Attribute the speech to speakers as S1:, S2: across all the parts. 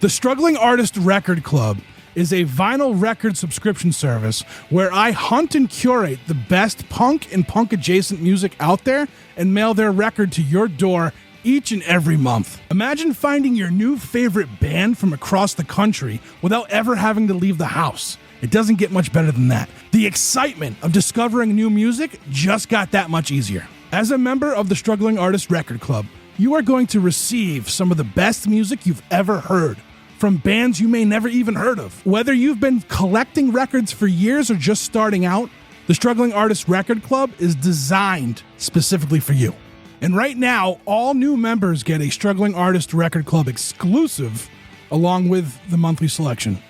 S1: The Struggling Artist Record Club is a vinyl record subscription service where I hunt and curate the best punk and punk-adjacent music out there and mail their record to your door each and every month. Imagine finding your new favorite band from across the country without ever having to leave the house. It doesn't get much better than that. The excitement of discovering new music just got that much easier. As a member of the Struggling Artist Record Club, you are going to receive some of the best music you've ever heard from bands you may never even heard of. Whether you've been collecting records for years or just starting out, the Struggling Artist Record Club is designed specifically for you. And right now, all new members get a Struggling Artist Record Club exclusive along with the monthly selection.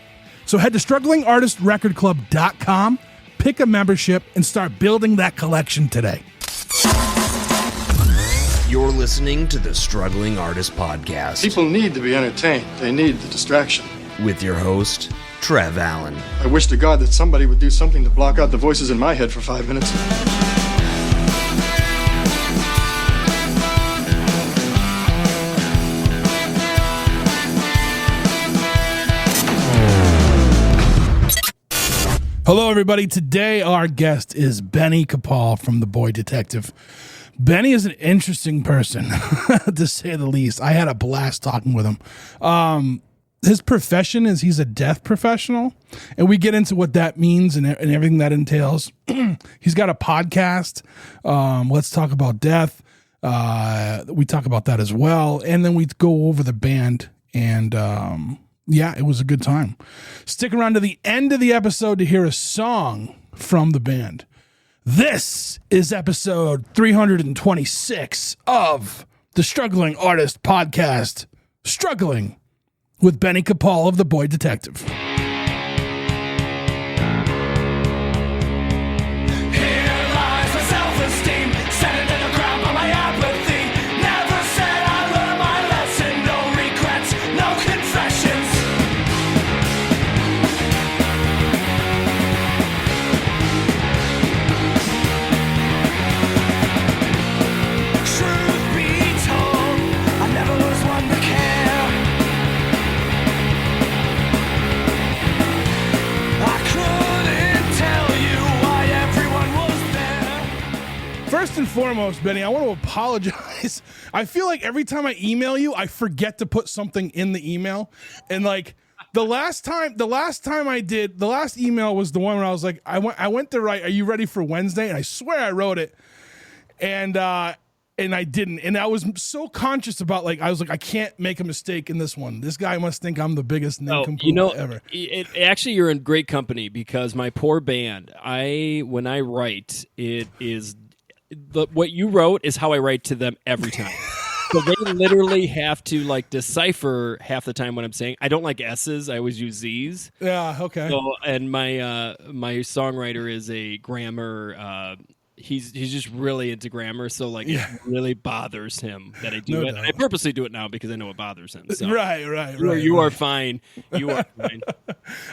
S1: So head to StrugglingArtistRecordClub.com, pick a membership, and start building that collection today.
S2: You're listening to the Struggling Artist Podcast.
S3: People need to be entertained. They need the distraction.
S2: With your host, Trev Allen.
S3: I wish to God that somebody would do something to block out the voices in my head for 5 minutes.
S1: Hello, everybody. Today, our guest is Benny Capaul from The Boy Detective. Benny is an interesting person, to say the least. I had a blast talking with him. His profession is he's a death professional, and we get into what that means and everything that entails. He's got a podcast, Let's Talk About Death. We talk about that as well, and then we go over the band, and yeah, it was a good time. Stick around to the end of the episode to hear a song from the band. This is episode 326 of the Struggling Artist Podcast, Struggling with Benny Capaul of The Boy Detective. First and foremost, Benny, I want to apologize. I feel like every time I email you, I forget to put something in the email. And like the last email was the one where I was like, I went to write, "Are you ready for Wednesday?" And I swear I wrote it. And I didn't. And I was so conscious about I was like, I can't make a mistake in this one. This guy must think I'm the biggest nincompoop ever.
S4: Actually, you're in great company because my poor band, when I write, it is what you wrote is how I write to them every time. So they literally have to decipher half the time what I'm saying. I don't like S's. I always use Z's.
S1: Yeah. Okay.
S4: So, and my songwriter is a grammar. He's just really into grammar. So it really bothers him that I do it. And I purposely do it now because I know it bothers him. So
S1: right.
S4: You are fine. You are fine.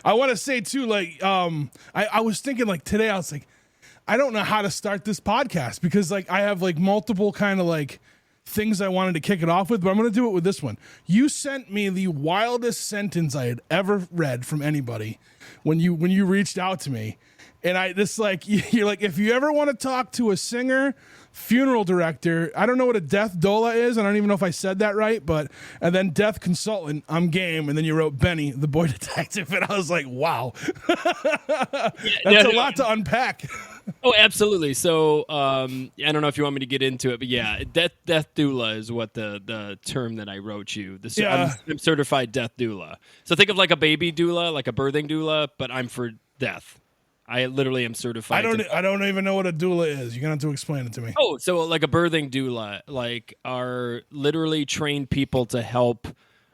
S1: I want to say too, I was thinking today, I was like, I don't know how to start this podcast because I have multiple kind of things I wanted to kick it off with, but I'm going to do it with this one. You sent me the wildest sentence I had ever read from anybody when you reached out to me. And you're like, if you ever want to talk to a singer, funeral director, I don't know what a death doula is. I don't even know if I said that right, and then death consultant, I'm game. And then you wrote Benny, the Boy Detective. And I was like, wow, that's a lot to unpack.
S4: Oh, absolutely. So I don't know if you want me to get into it, but yeah, death doula is what the term that I wrote you. I'm certified death doula. So think of like a baby doula, like a birthing doula, but I'm for death. I literally am certified.
S1: I don't even know what a doula is. You're gonna have to explain it to me.
S4: Oh, so like a birthing doula, are literally trained people to help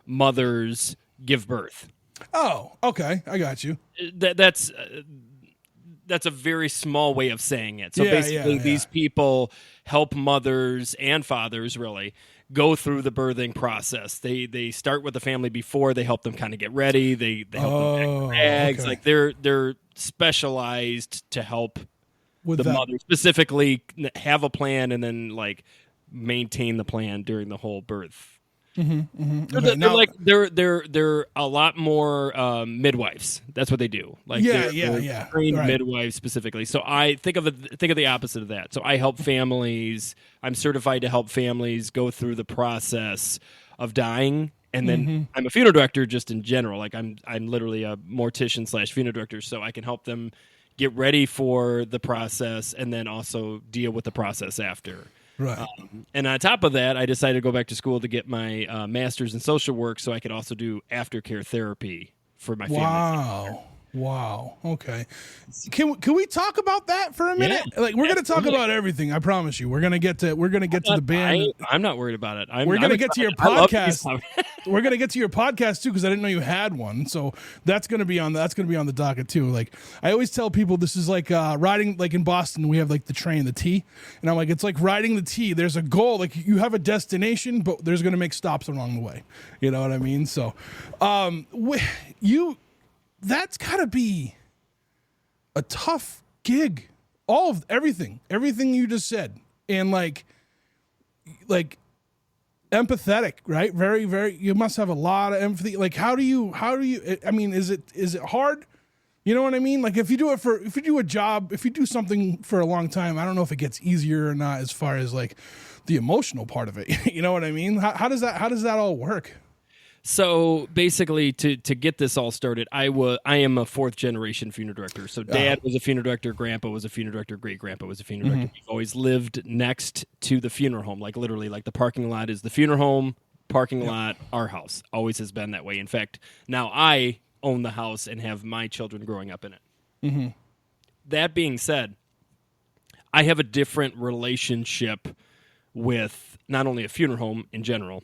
S4: mothers give birth.
S1: Oh, okay, I got you.
S4: That's a very small way of saying it. So basically, these people help mothers and fathers really go through the birthing process. They start with the family before, they help them kind of get ready. They help them pack bags. Okay. They're specialized to help with the mother specifically have a plan and then maintain the plan during the whole birth. They're a lot more midwives. That's what they do. Like they're trained midwives specifically. So I think of the opposite of that. So I help families. I'm certified to help families go through the process of dying, and then I'm a funeral director just in general. Like I'm literally a mortician / funeral director, so I can help them get ready for the process and then also deal with the process after.
S1: Right.
S4: And on top of that, I decided to go back to school to get my master's in social work so I could also do aftercare therapy for my family.
S1: Wow. Okay. Can we talk about that for a minute?
S4: Yeah,
S1: like we're going to talk about everything. I promise you. We're going to get to the band.
S4: I'm not worried about it.
S1: We're going to get to your podcast. We're going to get to your podcast too, because I didn't know you had one. So that's going to be on the docket too. Like I always tell people, this is like riding, like in Boston, we have like the train, the T, and I'm like, it's like riding the T. There's a goal, like you have a destination, but there's going to make stops along the way. You know what I mean? So, that's got to be a tough gig. Everything you just said, and like empathetic, right? Very, very. You must have a lot of empathy. Like, how do you? I mean, is it hard? You know what I mean? Like, if you do something for a long time, I don't know if it gets easier or not as far as like the emotional part of it. You know what I mean? How does that all work?
S4: So basically, to get this all started, I am a fourth generation funeral director. So Dad was a funeral director, Grandpa was a funeral director, great grandpa was a funeral director. We've always lived next to the funeral home, like literally, like the parking lot is the funeral home, parking lot, our house. Always has been that way. In fact, now I own the house and have my children growing up in it. That being said, I have a different relationship with not only a funeral home in general,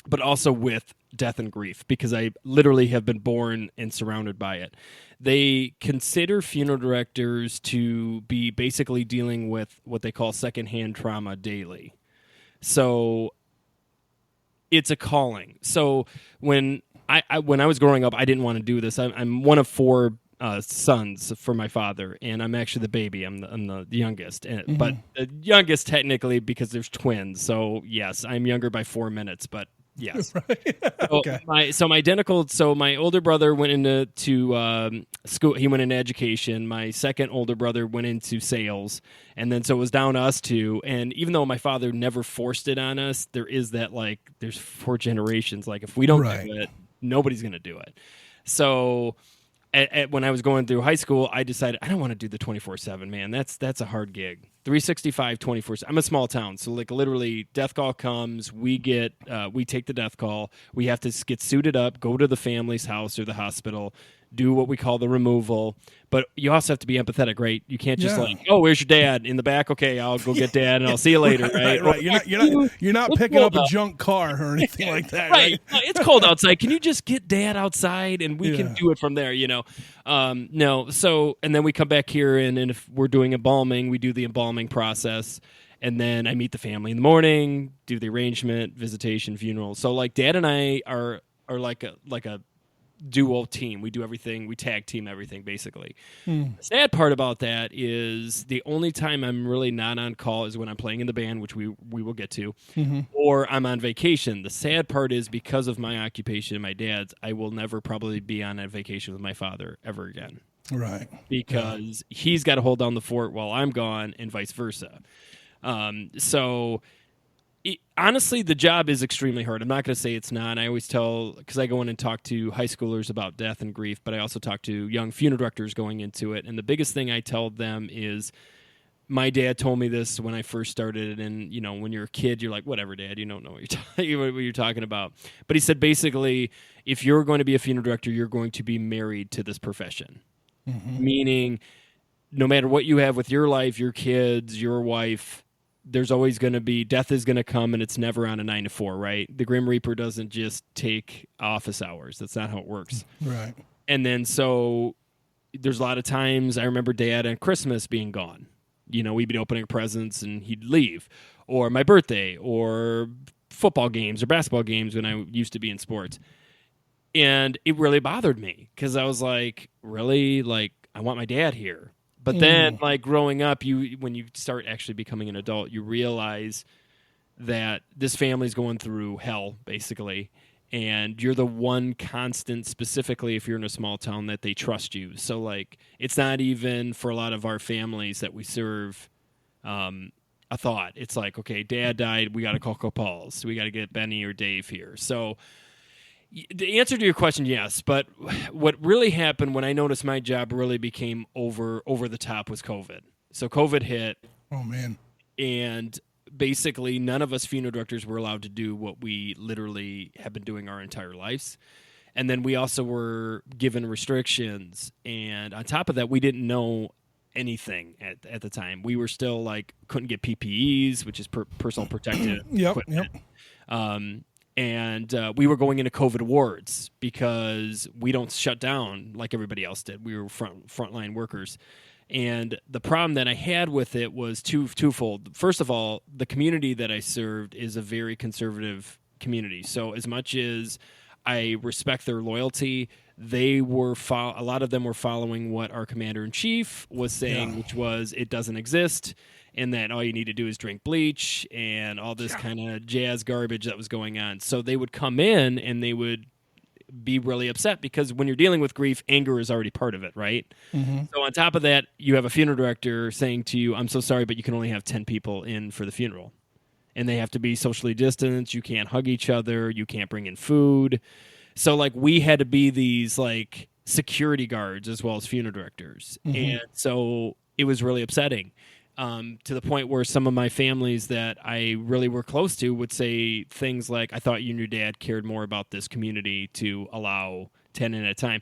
S4: but also with death and grief, because I literally have been born and surrounded by it. They consider funeral directors to be basically dealing with what they call secondhand trauma daily. So it's a calling. So when I was growing up, I didn't want to do this. I'm one of four sons for my father, and I'm actually the baby. I'm the youngest, but the youngest technically because there's twins. So yes, I'm younger by 4 minutes, but yes.
S1: Right. Okay.
S4: My older brother went into school. He went into education. My second older brother went into sales, and then so it was down to us two. And even though my father never forced it on us, there is that, like, there's 4 generations. Like, if we don't do it, nobody's going to do it. So when I was going through high school, I decided I don't want to do the 24/7, man. That's a hard gig. 365, 24/7. I'm a small town, so like literally, death call comes, we take the death call. We have to get suited up, go to the family's house or the hospital, do what we call the removal. But you also have to be empathetic, right? You can't just like, oh, where's your dad in the back? Okay, I'll go get Dad, and I'll see you later, right?
S1: Right. You're not picking up a junk car or anything like that, right?
S4: It's cold outside. Can you just get Dad outside, and we can do it from there? You know, no. So, and then we come back here, and if we're doing embalming, we do the embalming process, and then I meet the family in the morning, do the arrangement, visitation, funeral. So, like, Dad and I are like a duo team. We do everything. We tag team everything, basically. The sad part about that is the only time I'm really not on call is when I'm playing in the band, which we will get to, or I'm on vacation. The sad part is because of my occupation and my dad's, I will never probably be on a vacation with my father ever again.
S1: Right.
S4: Because he's got to hold down the fort while I'm gone and vice versa. Honestly, the job is extremely hard. I'm not going to say it's not. I always tell, because I go in and talk to high schoolers about death and grief, but I also talk to young funeral directors going into it. And the biggest thing I tell them is, my dad told me this when I first started, and you know, when you're a kid, you're like, whatever, Dad, you don't know what you're talking about. But he said, basically, if you're going to be a funeral director, you're going to be married to this profession. Meaning, no matter what you have with your life, your kids, your wife, there's always going to be, death is going to come, and it's never on a 9 to 4, right? The Grim Reaper doesn't just take office hours. That's not how it works.
S1: Right.
S4: And then so there's a lot of times I remember Dad on Christmas being gone. You know, we'd be opening presents and he'd leave, or my birthday, or football games or basketball games when I used to be in sports. And it really bothered me because I was like, really? Like, I want my dad here. But then, like, growing up, when you start actually becoming an adult, you realize that this family's going through hell, basically, and you're the one constant, specifically if you're in a small town, that they trust you. So, like, it's not even for a lot of our families that we serve a thought. It's like, okay, Dad died, we got to call Capaul's. We got to get Benny or Dave here. So the answer to your question, yes. But what really happened when I noticed my job really became over the top was COVID. So COVID hit.
S1: Oh, man.
S4: And basically none of us funeral directors were allowed to do what we literally have been doing our entire lives. And then we also were given restrictions. And on top of that, we didn't know anything at the time. We were still like, couldn't get PPEs, which is personal protective equipment. And we were going into COVID wards because we don't shut down like everybody else did. We were frontline workers. And the problem that I had with it was twofold. First of all, the community that I served is a very conservative community. So as much as I respect their loyalty, they were a lot of them were following what our commander-in-chief was saying, which was it doesn't exist, and that all you need to do is drink bleach and all this kind of jazz garbage that was going on. So they would come in and they would be really upset because when you're dealing with grief, anger is already part of it, right? Mm-hmm. So on top of that, you have a funeral director saying to you, I'm so sorry, but you can only have 10 people in for the funeral. And they have to be socially distanced. You can't hug each other. You can't bring in food. So, like, we had to be these, like, security guards as well as funeral directors. Mm-hmm. And so it was really upsetting. To the point where some of my families that I really were close to would say things like, I thought you and your dad cared more about this community to allow 10 in at a time.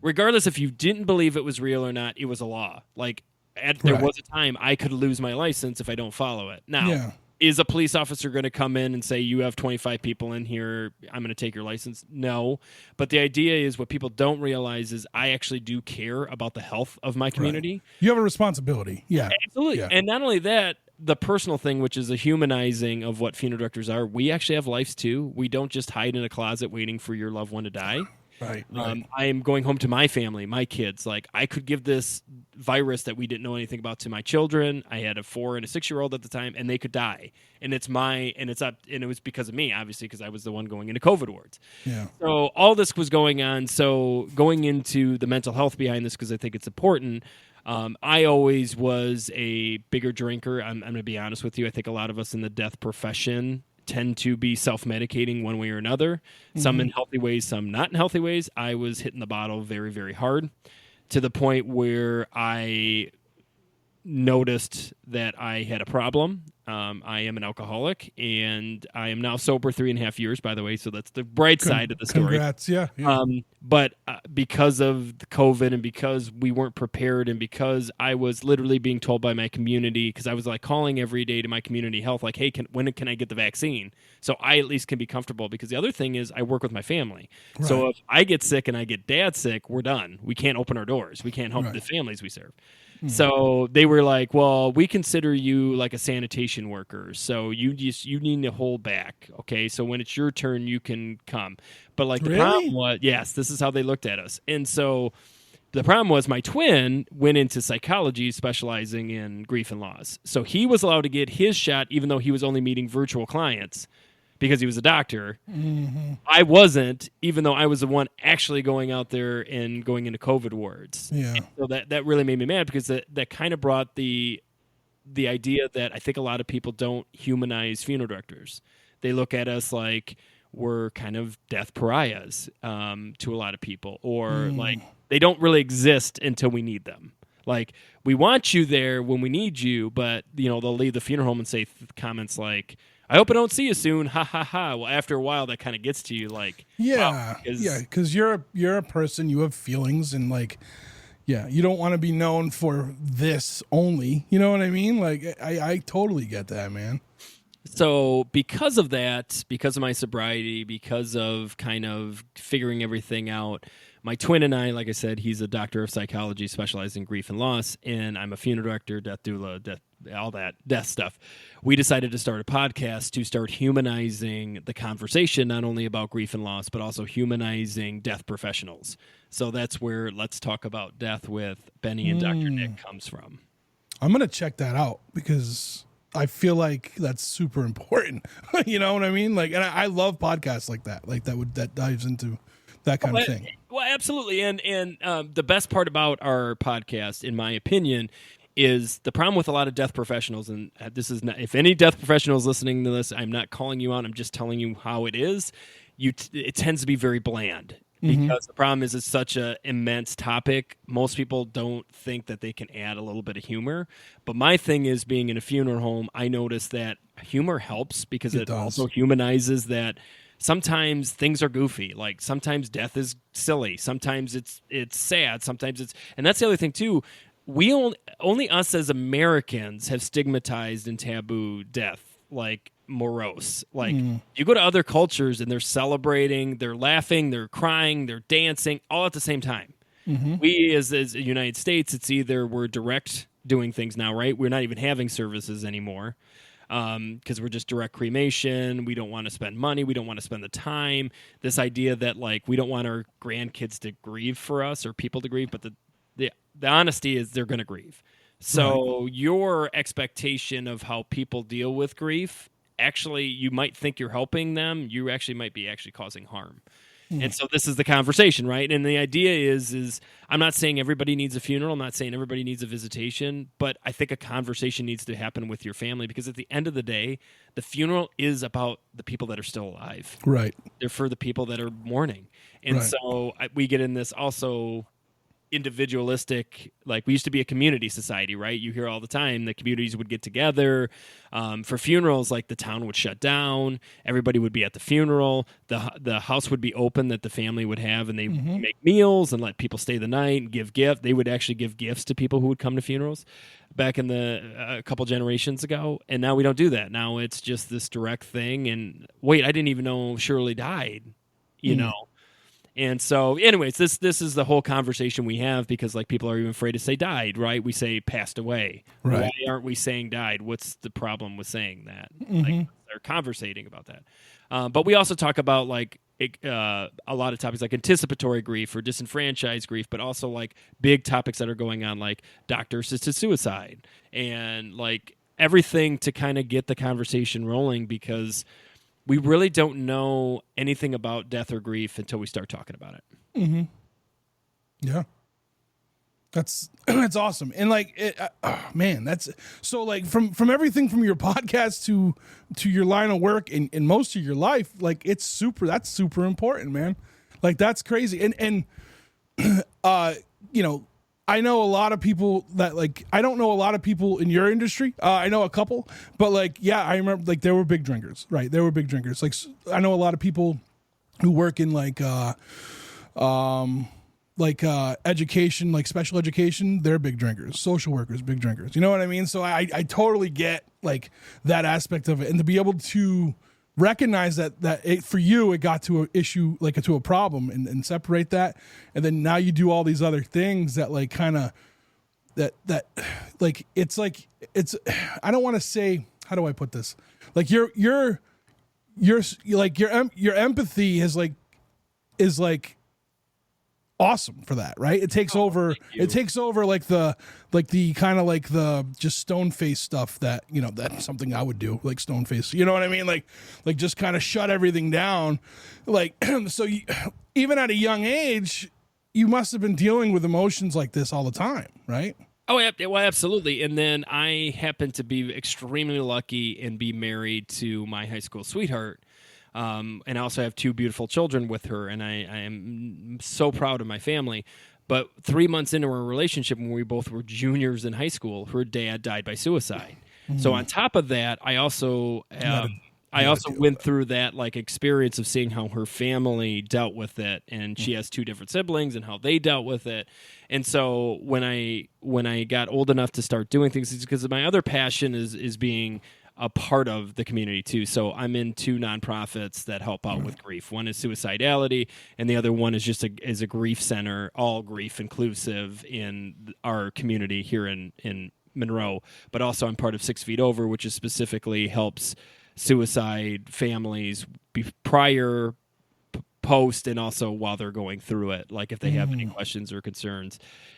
S4: Regardless if you didn't believe it was real or not, it was a law. Like, there was a time I could lose my license if I don't follow it. Now, is a police officer going to come in and say, you have 25 people in here, I'm going to take your license? No. But the idea is what people don't realize is I actually do care about the health of my community.
S1: Right. You have a responsibility. Yeah.
S4: Absolutely.
S1: Yeah.
S4: And not only that, the personal thing, which is a humanizing of what funeral directors are, we actually have lives too. We don't just hide in a closet waiting for your loved one to die.
S1: Right.
S4: I am going home to my family, my kids. Like, I could give this virus that we didn't know anything about to my children. I had a 4 and a 6-year-old at the time, and they could die. And it was because of me, obviously, because I was the one going into COVID wards.
S1: Yeah.
S4: So all this was going on. So going into the mental health behind this, because I think it's important. I always was a bigger drinker. I'm going to be honest with you. I think a lot of us in the death profession tend to be self-medicating one way or another, some in healthy ways, some not in healthy ways. I was hitting the bottle very, very hard to the point where I noticed that I had a problem. I am an alcoholic, and I am now sober 3.5 years, by the way, so that's the bright side of the story.
S1: Congrats, yeah.
S4: But because of the COVID and because we weren't prepared and because I was literally being told by my community, because I was like calling every day to my community health, like, hey, when can I get the vaccine? So I at least can be comfortable, because the other thing is I work with my family. Right. So if I get sick and I get dad sick, we're done. We can't open our doors. We can't help the families we serve. So they were like, well, we consider you like a sanitation worker, so you need to hold back, okay? So when it's your turn, you can come. But like the problem was, yes, this is how they looked at us. And so the problem was my twin went into psychology, specializing in grief and loss. So he was allowed to get his shot, even though he was only meeting virtual clients, because he was a doctor. Mm-hmm. I wasn't, even though I was the one actually going out there and going into COVID wards.
S1: Yeah.
S4: And so that really made me mad, because that kind of brought the idea that I think a lot of people don't humanize funeral directors. They look at us like we're kind of death pariahs to a lot of people, or like they don't really exist until we need them. Like, we want you there when we need you, but they'll leave the funeral home and say comments like, I hope I don't see you soon. Ha ha ha. Well, after a while, that kind of gets to you, like,
S1: wow, because you're a person. You have feelings, and like, you don't want to be known for this only. You know what I mean? Like, I totally get that, man.
S4: So because of that, because of my sobriety, because of kind of figuring everything out, my twin and I, like I said, he's a doctor of psychology specializing in grief and loss, and I'm a funeral director, death doula, all that death stuff. We decided to start a podcast to start humanizing the conversation, not only about grief and loss, but also humanizing death professionals. So that's where Let's Talk About Death with Benny and Dr. Nick comes from.
S1: I'm going to check that out, because I feel like that's super important. You know what I mean? Like, and I love podcasts like that dives into that kind of thing.
S4: Well, absolutely. And the best part about our podcast, in my opinion, is the problem with a lot of death professionals. And this is not, if any death professionals listening to this, I'm not calling you out. I'm just telling you how it is. It tends to be very bland. Because the problem is it's such an immense topic. Most people don't think that they can add a little bit of humor. But my thing is, being in a funeral home, I notice that humor helps because it also humanizes that sometimes things are goofy. Like sometimes death is silly. Sometimes it's sad. Sometimes it's... And that's the other thing, too. We only us as Americans have stigmatized and taboo death. Like morose. Like you go to other cultures and they're celebrating, they're laughing, they're crying, they're dancing, all at the same time. We as the United States, it's either we're direct doing things now, right? We're not even having services anymore because we're just direct cremation. We don't want to spend money. We don't want to spend the time. This idea that like we don't want our grandkids to grieve for us or people to grieve, but the honesty is they're going to grieve. So your expectation of how people deal with grief, actually, you might think you're helping them. You actually might be causing harm. And so this is the conversation, right? And the idea is I'm not saying everybody needs a funeral. I'm not saying everybody needs a visitation. But I think a conversation needs to happen with your family because at the end of the day, the funeral is about the people that are still alive.
S1: Right.
S4: They're for the people that are mourning. And so we get in this also... individualistic, like we used to be a community society, right? You hear all the time the communities would get together for funerals, like the town would shut down, everybody would be at the funeral, the house would be open that the family would have, and they make meals and let people stay the night and give gifts. They would actually give gifts to people who would come to funerals back in a couple generations ago, and now we don't do that. Now it's just this direct thing, and wait, I didn't even know Shirley died, you know. And so, anyways, this is the whole conversation we have because, like, people are even afraid to say died, right? We say passed away.
S1: Right.
S4: Why aren't we saying died? What's the problem with saying that? Like, they're conversating about that. But we also talk about, like, a lot of topics like anticipatory grief or disenfranchised grief, but also, like, big topics that are going on, like doctor-assisted suicide and, like, everything to kind of get the conversation rolling because... we really don't know anything about death or grief until we start talking about it.
S1: Yeah. That's awesome. And like, man, that's so like from everything from your podcast to your line of work and most of your life, like that's super important, man. Like that's crazy. And you know, I know a lot of people that like, I don't know a lot of people in your industry. I know a couple, but like, yeah, I remember like they were big drinkers, right? They were big drinkers. Like I know a lot of people who work in like education, like special education, they're big drinkers, social workers, big drinkers. You know what I mean? So I totally get like that aspect of it. And to be able to recognize that for you, it got to an issue, like to a problem and separate that. And then now you do all these other things that like kind of that like, it's, I don't want to say, how do I put this? Like your empathy is like awesome for that, right? It takes over like the kind of like the just stone face stuff that, you know, that's something I would do, like stone face, you know what I mean? Like just kind of shut everything down. Like, so even at a young age, you must have been dealing with emotions like this all the time, right?
S4: Oh, well, absolutely. And then I happen to be extremely lucky and be married to my high school sweetheart. And I also have two beautiful children with her, and I am so proud of my family. But 3 months into our relationship, when we both were juniors in high school, her dad died by suicide. Mm-hmm. So on top of that, I also went through that like experience of seeing how her family dealt with it, and she has two different siblings and how they dealt with it. And so when I got old enough to start doing things, it's because my other passion is being a part of the community too. So I'm in two nonprofits that help out with grief. One is suicidality, and the other one is just a grief center, all grief inclusive in our community here in Monroe. But also I'm part of 6 Feet Over, which is specifically helps suicide families prior, post and also while they're going through it, like if they have any questions or concerns.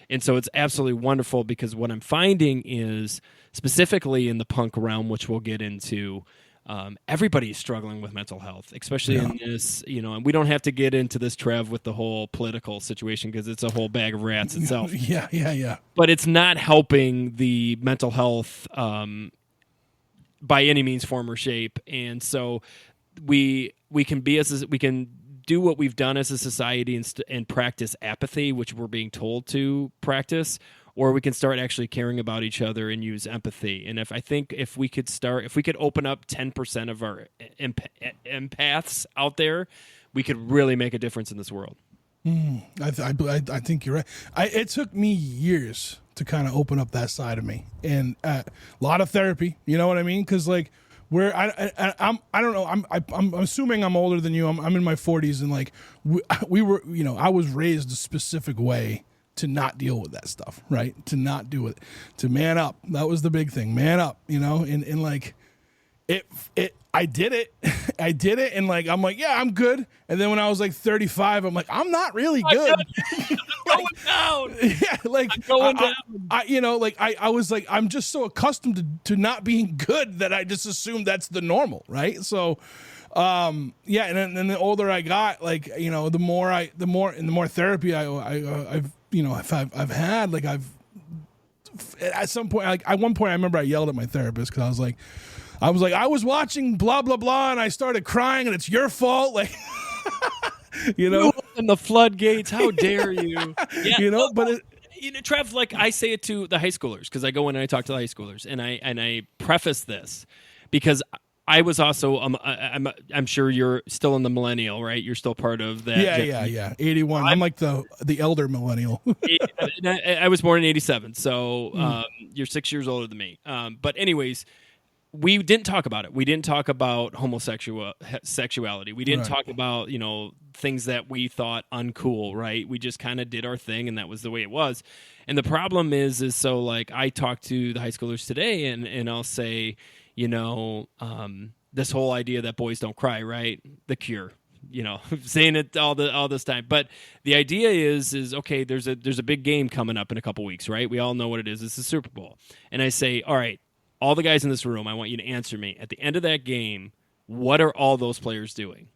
S4: And so it's absolutely wonderful because what I'm finding is specifically in the punk realm, which we'll get into, everybody's struggling with mental health, especially in this, and we don't have to get into this, Trev, with the whole political situation because it's a whole bag of rats itself.
S1: Yeah.
S4: But it's not helping the mental health by any means, form, or shape. And so we can do what we've done as a society and practice apathy, which we're being told to practice, or we can start actually caring about each other and use empathy. And if we could open up 10% of our empaths out there, we could really make a difference in this world.
S1: I think you're right. It took me years to kind of open up that side of me, and a lot of therapy. You know what I mean? Because like I don't know. I'm assuming I'm older than you. I'm in my 40s, and like we were, I was raised a specific way to not deal with that stuff, right? To not do it, to man up. That was the big thing, man up. And like I did it. I did it, and like I'm like, yeah, I'm good. And then when I was like 35, I'm like, I'm not really good.
S4: Going down.
S1: Yeah, like
S4: I'm going down.
S1: I was like, I'm just so accustomed to not being good that I just assumed that's the normal, right? So, and then the older I got, like the more therapy I've had, like at some point, like at one point, I remember I yelled at my therapist because I was watching blah blah blah, and I started crying, and it's your fault, like.
S4: You open the floodgates. How dare you? Yeah,
S1: but
S4: Trev, like I say it to the high schoolers because I go in and I talk to the high schoolers, and I preface this because I was also I'm sure you're still in the millennial, right? You're still part of that.
S1: Yeah. 81. I'm like the elder millennial.
S4: I was born in 87, so you're 6 years older than me. But anyways. We didn't talk about it. We didn't talk about sexuality. We didn't talk about, things that we thought uncool, right? We just kind of did our thing, and that was the way it was. And the problem is so like I talk to the high schoolers today, and I'll say, this whole idea that boys don't cry, right? The Cure, saying it all this time. But the idea is okay. There's a big game coming up in a couple weeks, right? We all know what it is. It's the Super Bowl, and I say, all right. All the guys in this room, I want you to answer me. At the end of that game, what are all those players doing?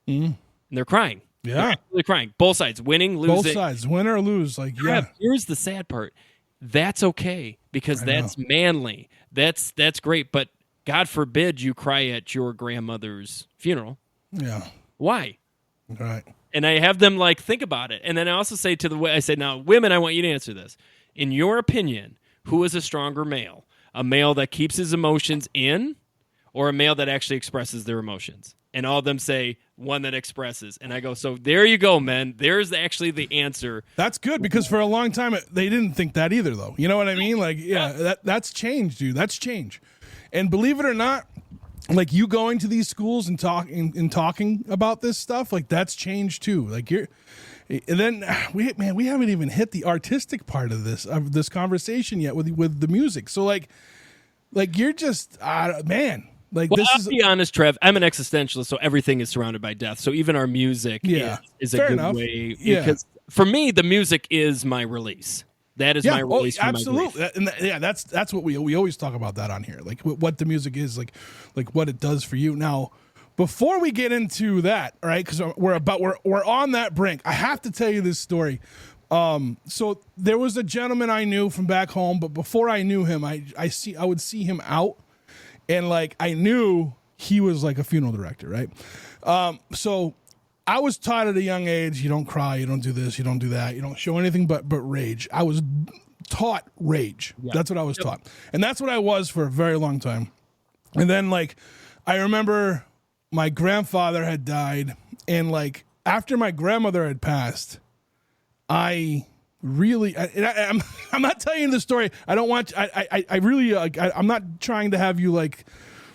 S4: And they're crying.
S1: Yeah.
S4: They're crying. Both sides, winning, losing.
S1: Both sides, win or lose. Like, yeah.
S4: Here's the sad part. That's okay because that's manly. That's great. But God forbid you cry at your grandmother's funeral.
S1: Yeah.
S4: Why?
S1: Right.
S4: And I have them like think about it. And then I also say now, women, I want you to answer this. In your opinion, who is a stronger male? A male that keeps his emotions in, or a male that actually expresses their emotions? And all of them say one that expresses. And I go, so there you go, man. There's actually the answer.
S1: That's good because for a long time they didn't think that either, though. You know what I mean? Like, yeah, that's change, dude. That's change. And believe it or not, like you going to these schools and talking about this stuff, like that's change too. Like and then we haven't even hit the artistic part of this conversation yet with the music. So like you're just man. Like
S4: well,
S1: this
S4: I'll be honest, Trev. I'm an existentialist, so everything is surrounded by death. So even our music is a good way. Because for me, the music is my release. That is my release.
S1: Absolutely, that's what we always talk about that on here. Like what the music is, like what it does for you. Now, before we get into that, right? Because we're on that brink. I have to tell you this story. So there was a gentleman I knew from back home, but before I knew him, I would see him out, and like I knew he was like a funeral director, right? So I was taught at a young age, you don't cry, you don't do this, you don't do that, you don't show anything but rage. I was taught rage. Yeah. That's what I was taught. And that's what I was for a very long time. And then like I remember my grandfather had died, and like after my grandmother had passed, I'm not telling you the story. I don't want I really I'm not trying to have you like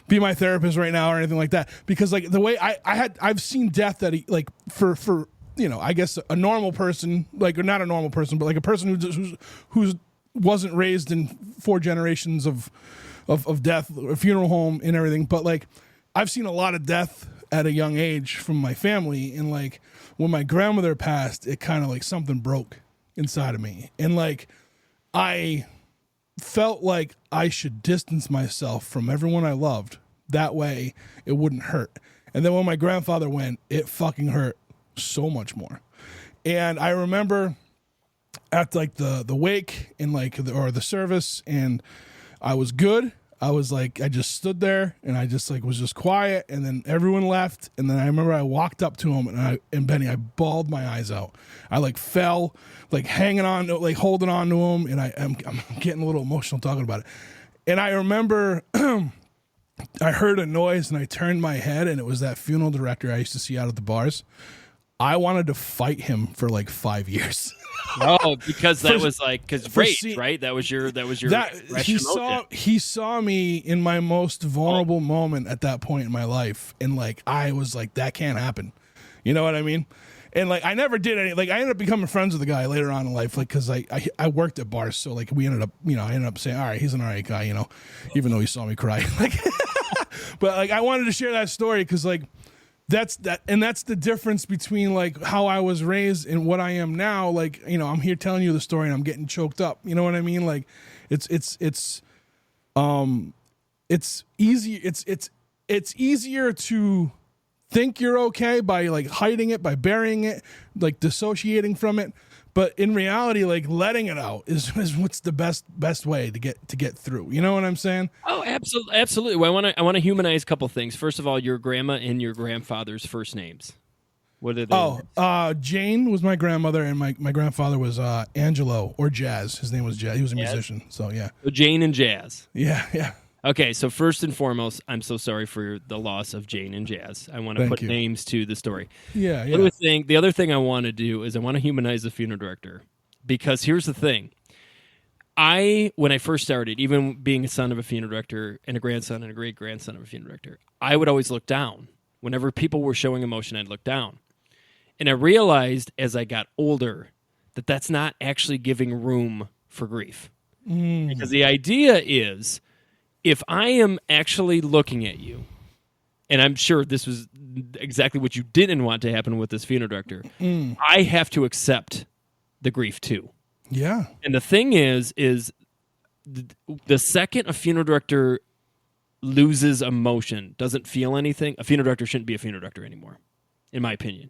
S1: be my therapist right now or anything like that, because like the way I've seen death that like for I guess a normal person, like, or not a normal person, but like a person who wasn't raised in 4 generations of death, a funeral home and everything, but like I've seen a lot of death at a young age from my family, and like when my grandmother passed, it kind of like something broke inside of me, and like I felt like I should distance myself from everyone I loved. That way it wouldn't hurt. And then when my grandfather went, it fucking hurt so much more. And I remember at like the wake and like the service, and I was good. I was like, I just stood there and I just like was just quiet, and then everyone left, and then I remember I walked up to him and Benny, I bawled my eyes out. I like fell, like hanging on, like holding on to him, and I'm getting a little emotional talking about it. And I remember I heard a noise and I turned my head, and it was that funeral director I used to see out at the bars. I wanted to fight him for like 5 years.
S4: Oh, because that was like, because rage, right? That was your he saw me in my most vulnerable moment at that point in my life, and like I was like, that can't happen. You know what I mean? And like I never did any. Like I ended up becoming friends with the guy later on in life, like because I worked at bars, so like we ended up, I ended up saying, all right, he's an all right guy, even though he saw me cry. Like, but like I wanted to share that story because like. That's the difference between like how I was raised and what I am now. Like, I'm here telling you the story and I'm getting choked up. You know what I mean? Like it's easier to think you're okay by like hiding it, by burying it, like dissociating from it. But in reality, like letting it out is what's the best way to get through. You know what I'm saying? Oh, absolutely. Well, I want to humanize a couple things. First of all, your grandma and your grandfather's first names. What are they?
S1: Oh, Jane was my grandmother, and my grandfather was Angelo, or Jazz. His name was Jazz. He was a musician. So yeah.
S4: So Jane and Jazz.
S1: Yeah.
S4: Okay, so first and foremost, I'm so sorry for the loss of Jane and Jazz. I want to put names to the story.
S1: Yeah.
S4: The other thing I want to do is I want to humanize the funeral director, because here's the thing. When I first started, even being a son of a funeral director and a grandson and a great-grandson of a funeral director, I would always look down. Whenever people were showing emotion, I'd look down. And I realized as I got older that that's not actually giving room for grief. Because the idea is, if I am actually looking at you, and I'm sure this was exactly what you didn't want to happen with this funeral director, I have to accept the grief too.
S1: Yeah.
S4: And the thing is the second a funeral director loses emotion, doesn't feel anything, a funeral director shouldn't be a funeral director anymore, in my opinion.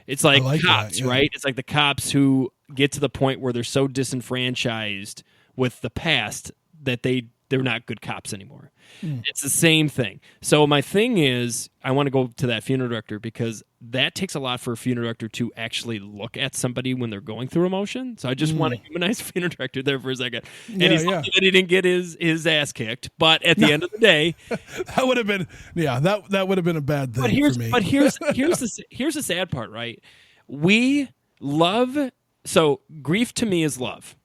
S4: It's like cops, right? It's like the cops who get to the point where they're so disenfranchised with the past that they're not good cops anymore. It's the same thing. So my thing is, I want to go to that funeral director, because that takes a lot for a funeral director to actually look at somebody when they're going through emotion. So I just want to humanize the funeral director there for a second. And he's lucky that he didn't get his ass kicked. But at the end of the day,
S1: that would have been that would have been a bad thing for me.
S4: But here's the sad part, right? We love, so grief to me is love.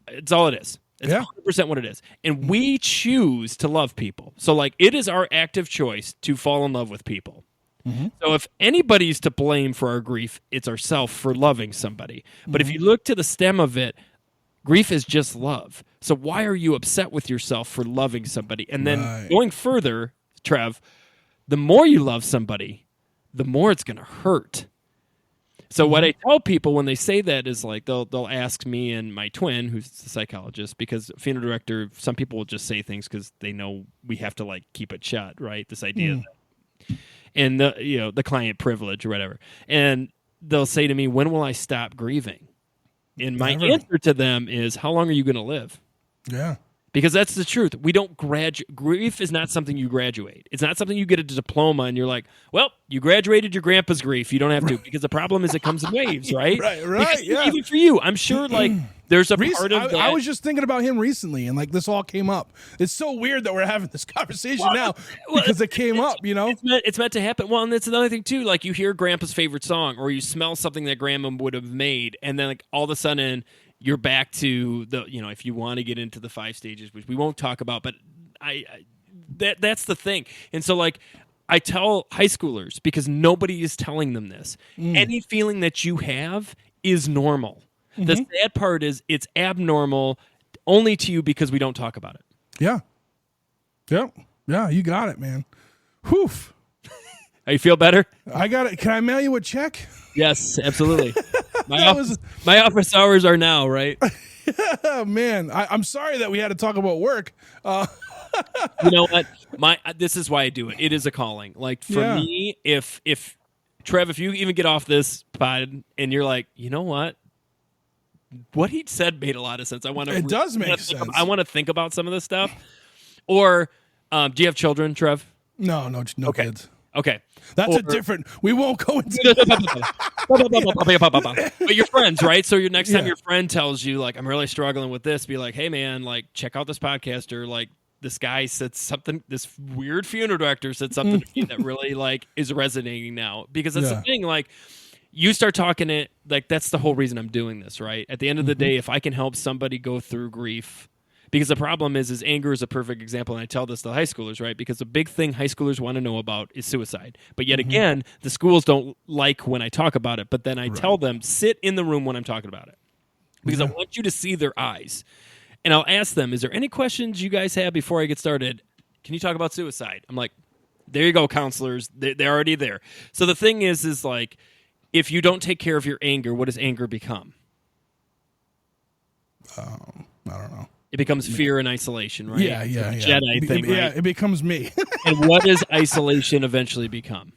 S4: It's all it is. It's 100% what it is. And we choose to love people. So, like, it is our active choice to fall in love with people. So if anybody's to blame for our grief, it's ourselves for loving somebody. But if you look to the stem of it, grief is just love. So why are you upset with yourself for loving somebody? And then going further, Trev, the more you love somebody, the more it's going to hurt. So what I tell people when they say that is like they'll ask me and my twin, who's the psychologist, because funeral director, some people will just say things because they know we have to like keep it shut, right? This idea, and the client privilege or whatever, and they'll say to me, "When will I stop grieving?" And my answer to them is, "How long are you going to live?"
S1: Yeah.
S4: Because that's the truth. We don't graduate. Grief is not something you graduate. It's not something you get a diploma and you're like, well, you graduated your grandpa's grief. You don't have to. Because the problem is it comes in waves, right?
S1: Right,
S4: because
S1: yeah.
S4: Even for you, I'm sure like there's a part of that.
S1: I was just thinking about him recently, and like this all came up. It's so weird that we're having this conversation now because it came up, you know?
S4: It's meant to happen. Well, and that's another thing too. Like you hear grandpa's favorite song or you smell something that grandma would have made, and then like all of a sudden you're back to the, if you want to get into the 5 stages, which we won't talk about, but that's the thing. And so like I tell high schoolers, because nobody is telling them this, any feeling that you have is normal. The sad part is it's abnormal only to you because we don't talk about it.
S1: Yeah. Yep. Yeah, you got it, man. Whew.
S4: You feel better?
S1: I got it. Can I mail you a check?
S4: Yes, absolutely. My office hours are now, right?
S1: Oh, man, I'm sorry that we had to talk about work.
S4: You know what? This is why I do it. It is a calling. Like for me, if Trev, if you even get off this pod and you're like, you know what he said made a lot of sense. It
S1: does make sense.
S4: I want to think about some of this stuff. Or, do you have children, Trev?
S1: No kids.
S4: Okay.
S1: That's a different. We won't go into.
S4: But your friends, right? So your next time your friend tells you, like, I'm really struggling with this, be like, hey man, like, check out this podcast, or like, this guy said something. This weird funeral director said something to me that really like is resonating now. Because that's the thing. Like, you start talking it. Like, that's the whole reason I'm doing this. Right. At the end of the day, if I can help somebody go through grief. Because the problem is anger is a perfect example, and I tell this to high schoolers, right? Because the big thing high schoolers want to know about is suicide. But yet again, the schools don't like when I talk about it, but then I tell them, sit in the room when I'm talking about it. Because I want you to see their eyes. And I'll ask them, is there any questions you guys have before I get started? Can you talk about suicide? I'm like, there you go, counselors. They're already there. So the thing is like, if you don't take care of your anger, what does anger become?
S1: I don't know.
S4: It becomes fear and isolation, right?
S1: Yeah.
S4: Jedi thing, right?
S1: Yeah, it becomes me.
S4: And what does isolation eventually become?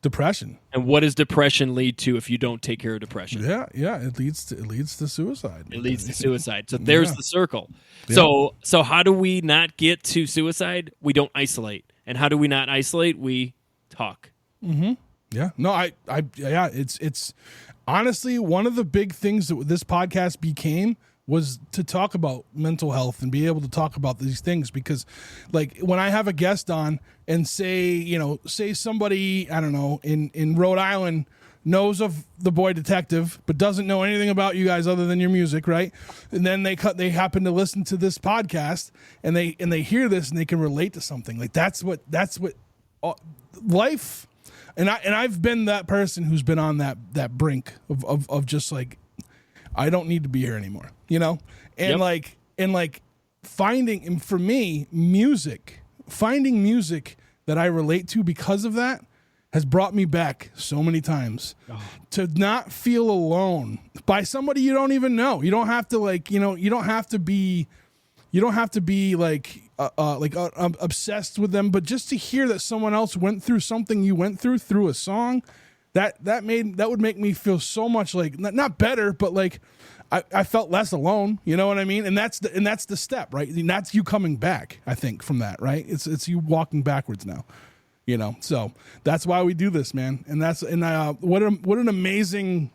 S1: Depression.
S4: And what does depression lead to if you don't take care of depression?
S1: Yeah. It leads to suicide.
S4: It leads to suicide. So there's the circle. So how do we not get to suicide? We don't isolate. And how do we not isolate? We talk.
S1: Mm-hmm. Yeah. No, it's honestly one of the big things that this podcast became was to talk about mental health and be able to talk about these things, because like when I have a guest on and say somebody, I don't know, in Rhode Island knows of the Boy Detective, but doesn't know anything about you guys other than your music. Right. And then they happen to listen to this podcast and they hear this and they can relate to something like that's what life. And I've been that person who's been on that brink of just like, I don't need to be here anymore, and finding, for me, finding music that I relate to because of that has brought me back so many times to not feel alone by somebody you don't even know. You don't have to you don't have to be obsessed with them, but just to hear that someone else went through something you went through a song, that would make me feel so much like not better, but like I felt less alone. You know what I mean? And that's the step, right? And that's you coming back, I think, from that, right? It's you walking backwards now. So that's why we do this, man. And what an amazing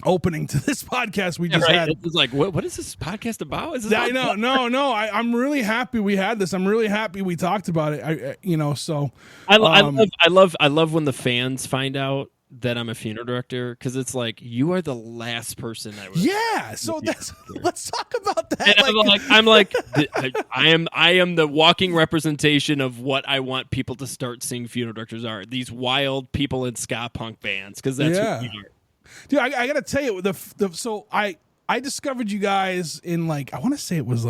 S1: opening to this podcast we just had.
S4: It's like, what is this podcast about?
S1: I know. No. I'm really happy we had this. I'm really happy we talked about it.
S4: I love when the fans find out that I'm a funeral director, because it's like, you are the last person I would.
S1: Yeah. So let's talk about that.
S4: And I am the walking representation of what I want people to start seeing funeral directors are. These wild people in ska punk bands, because that's who we are.
S1: Dude, I gotta tell you, so I discovered you guys in I want to say it was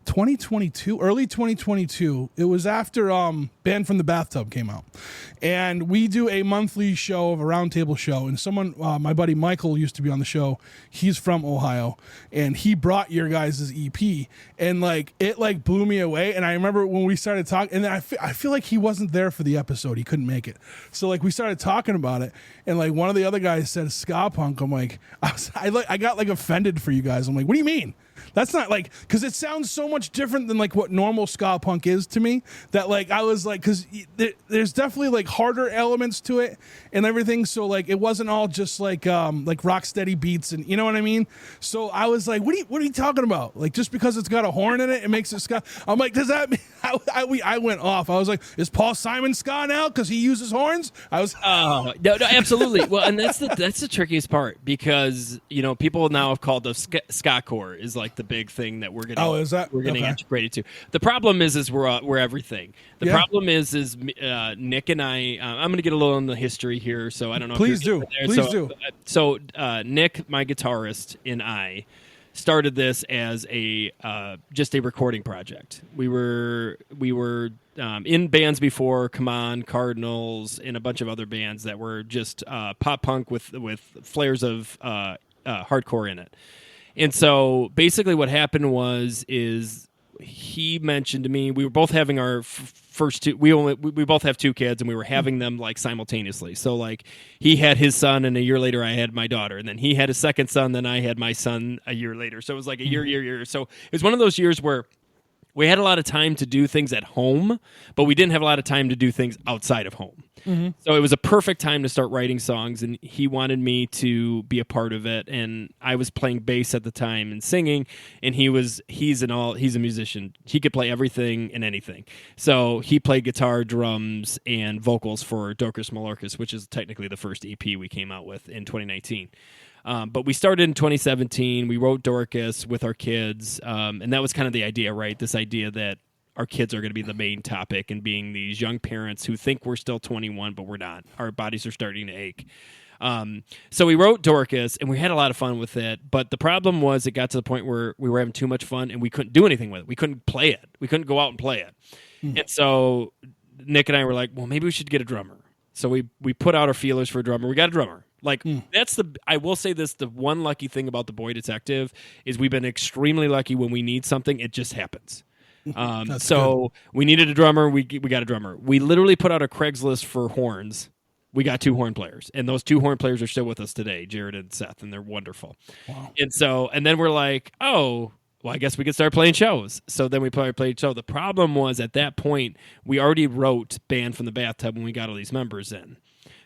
S1: 2022, early 2022. It was after Band from the Bathtub came out, and we do a monthly show of a roundtable show. And someone, my buddy Michael, used to be on the show. He's from Ohio, and he brought your guys' EP, and it blew me away. And I remember when we started talking, and then I feel like he wasn't there for the episode. He couldn't make it, so we started talking about it, and one of the other guys said ska punk. I'm like, I got offended for you guys. I'm like, what do you mean? That's not because it sounds so much different than what normal ska punk is to me, that I was because there's definitely harder elements to it and everything. So it wasn't all just rock steady beats, and you know what I mean? So I was like, what are you talking about? Just because it's got a horn in it makes it ska? I'm like, does that mean I went off. I was like, is Paul Simon ska now because he uses horns? I was
S4: no, absolutely. Well, and that's the trickiest part, because people now have called the ska core is the big thing that we're getting integrated to. The problem is we're everything. The problem is Nick and I'm going to get a little in the history here, so I don't know.
S1: Please do.
S4: So Nick, my guitarist, and I started this as a just a recording project. We were in bands before, Come On, Cardinals, and a bunch of other bands that were just pop punk with flares of hardcore in it. And so basically what happened is he mentioned to me, we were both having our first two, we both have two kids, and we were having them like simultaneously. So like he had his son, and a year later I had my daughter, and then he had a second son, then I had my son a year later. So it was like a year. So it was one of those years where we had a lot of time to do things at home, but we didn't have a lot of time to do things outside of home. Mm-hmm. So it was a perfect time to start writing songs, and he wanted me to be a part of it. And I was playing bass at the time and singing, and he's a musician. He could play everything and anything. So he played guitar, drums, and vocals for Dorcas Malorcas, which is technically the first EP we came out with in 2019. But we started in 2017. We wrote Dorcas with our kids, and that was kind of the idea, right? This idea that our kids are going to be the main topic, and being these young parents who think we're still 21, but we're not. Our bodies are starting to ache. So we wrote Dorcas, and we had a lot of fun with it. But the problem was it got to the point where we were having too much fun, and we couldn't do anything with it. We couldn't play it. We couldn't go out and play it. Mm. And so Nick and I were like, well, maybe we should get a drummer. So we put out our feelers for a drummer. We got a drummer. Like, I will say this, the one lucky thing about The Boy Detective is we've been extremely lucky. When we need something, it just happens. So good. We needed a drummer. We got a drummer. We literally put out a Craigslist for horns. We got 2 horn players, and those 2 horn players are still with us today, Jared and Seth, and they're wonderful. Wow. And then we're like, oh, well, I guess we could start playing shows. So then we played show. The problem was at that point, we already wrote Band from the Bathtub when we got all these members in.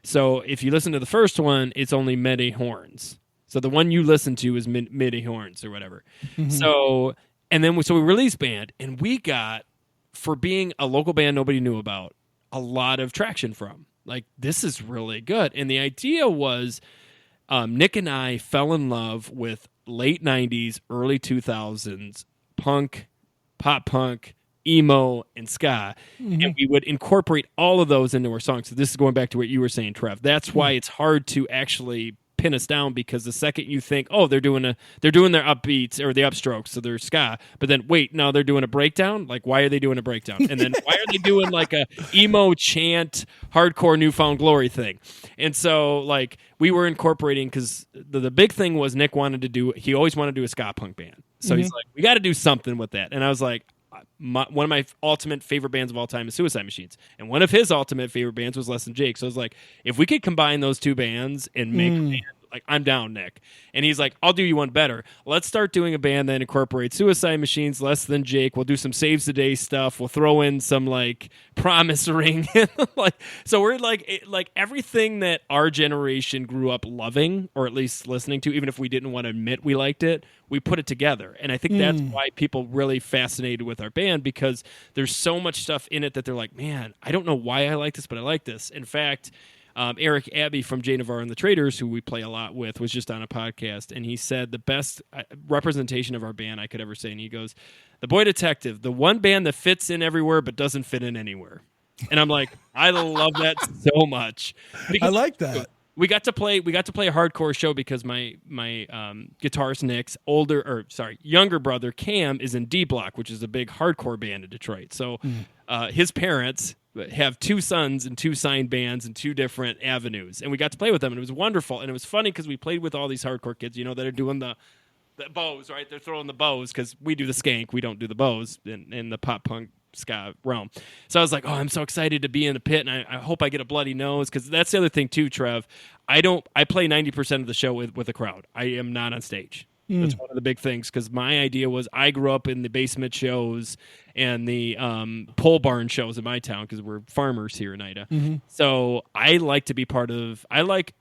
S4: So if you listen to the first one, it's only midi horns. So the one you listen to is midi horns or whatever. Mm-hmm. So we released Band, and we got, for being a local band nobody knew about, a lot of traction from. Like, this is really good. And the idea was Nick and I fell in love with late 90s, early 2000s punk, pop punk, emo, and ska, and we would incorporate all of those into our songs. So this is going back to what you were saying, Trev. That's why it's hard to actually pin us down, because the second you think, oh, they're doing their upbeats or the upstrokes, so they're ska, but then wait, no, they're doing a breakdown. Like, why are they doing a breakdown? And then why are they doing like a emo chant, hardcore Newfound Glory thing? And so like we were incorporating, because the big thing was Nick he always wanted to do a ska punk band. So he's like, we got to do something with that. And I was like, one of my ultimate favorite bands of all time is Suicide Machines, and one of his ultimate favorite bands was Less Than Jake. So I was like, if we could combine those 2 bands and make a band, like, I'm down, Nick. And he's like, I'll do you one better. Let's start doing a band that incorporates Suicide Machines, Less Than Jake. We'll do some Saves the Day stuff. We'll throw in some like Promise Ring. So we're like everything that our generation grew up loving, or at least listening to, even if we didn't want to admit we liked it, we put it together. And I think that's why people really fascinated with our band, because there's so much stuff in it that they're like, man, I don't know why I like this, but I like this. In fact, Eric Abbey from Jay Navarro and the Traders, who we play a lot with, was just on a podcast, and he said the best representation of our band I could ever say. And he goes, The Boy Detective, the one band that fits in everywhere but doesn't fit in anywhere. And I'm like, I love that so much.
S1: I like that.
S4: We got to play a hardcore show because my guitarist Nick's younger brother Cam is in D Block, which is a big hardcore band in Detroit. So his parents have 2 sons and 2 signed bands and 2 different avenues, and we got to play with them, and it was wonderful. And it was funny because we played with all these hardcore kids, that are doing the bows, right? They're throwing the bows, because we do the skank, we don't do the bows in the pop punk ska realm. So I was like, oh, I'm so excited to be in the pit, and I hope I get a bloody nose, because that's the other thing too, Trev. I play 90% of the show with a crowd. I am not on stage. That's one of the big things, because my idea was I grew up in the basement shows and the pole barn shows in my town, because we're farmers here in Ida. So I like to be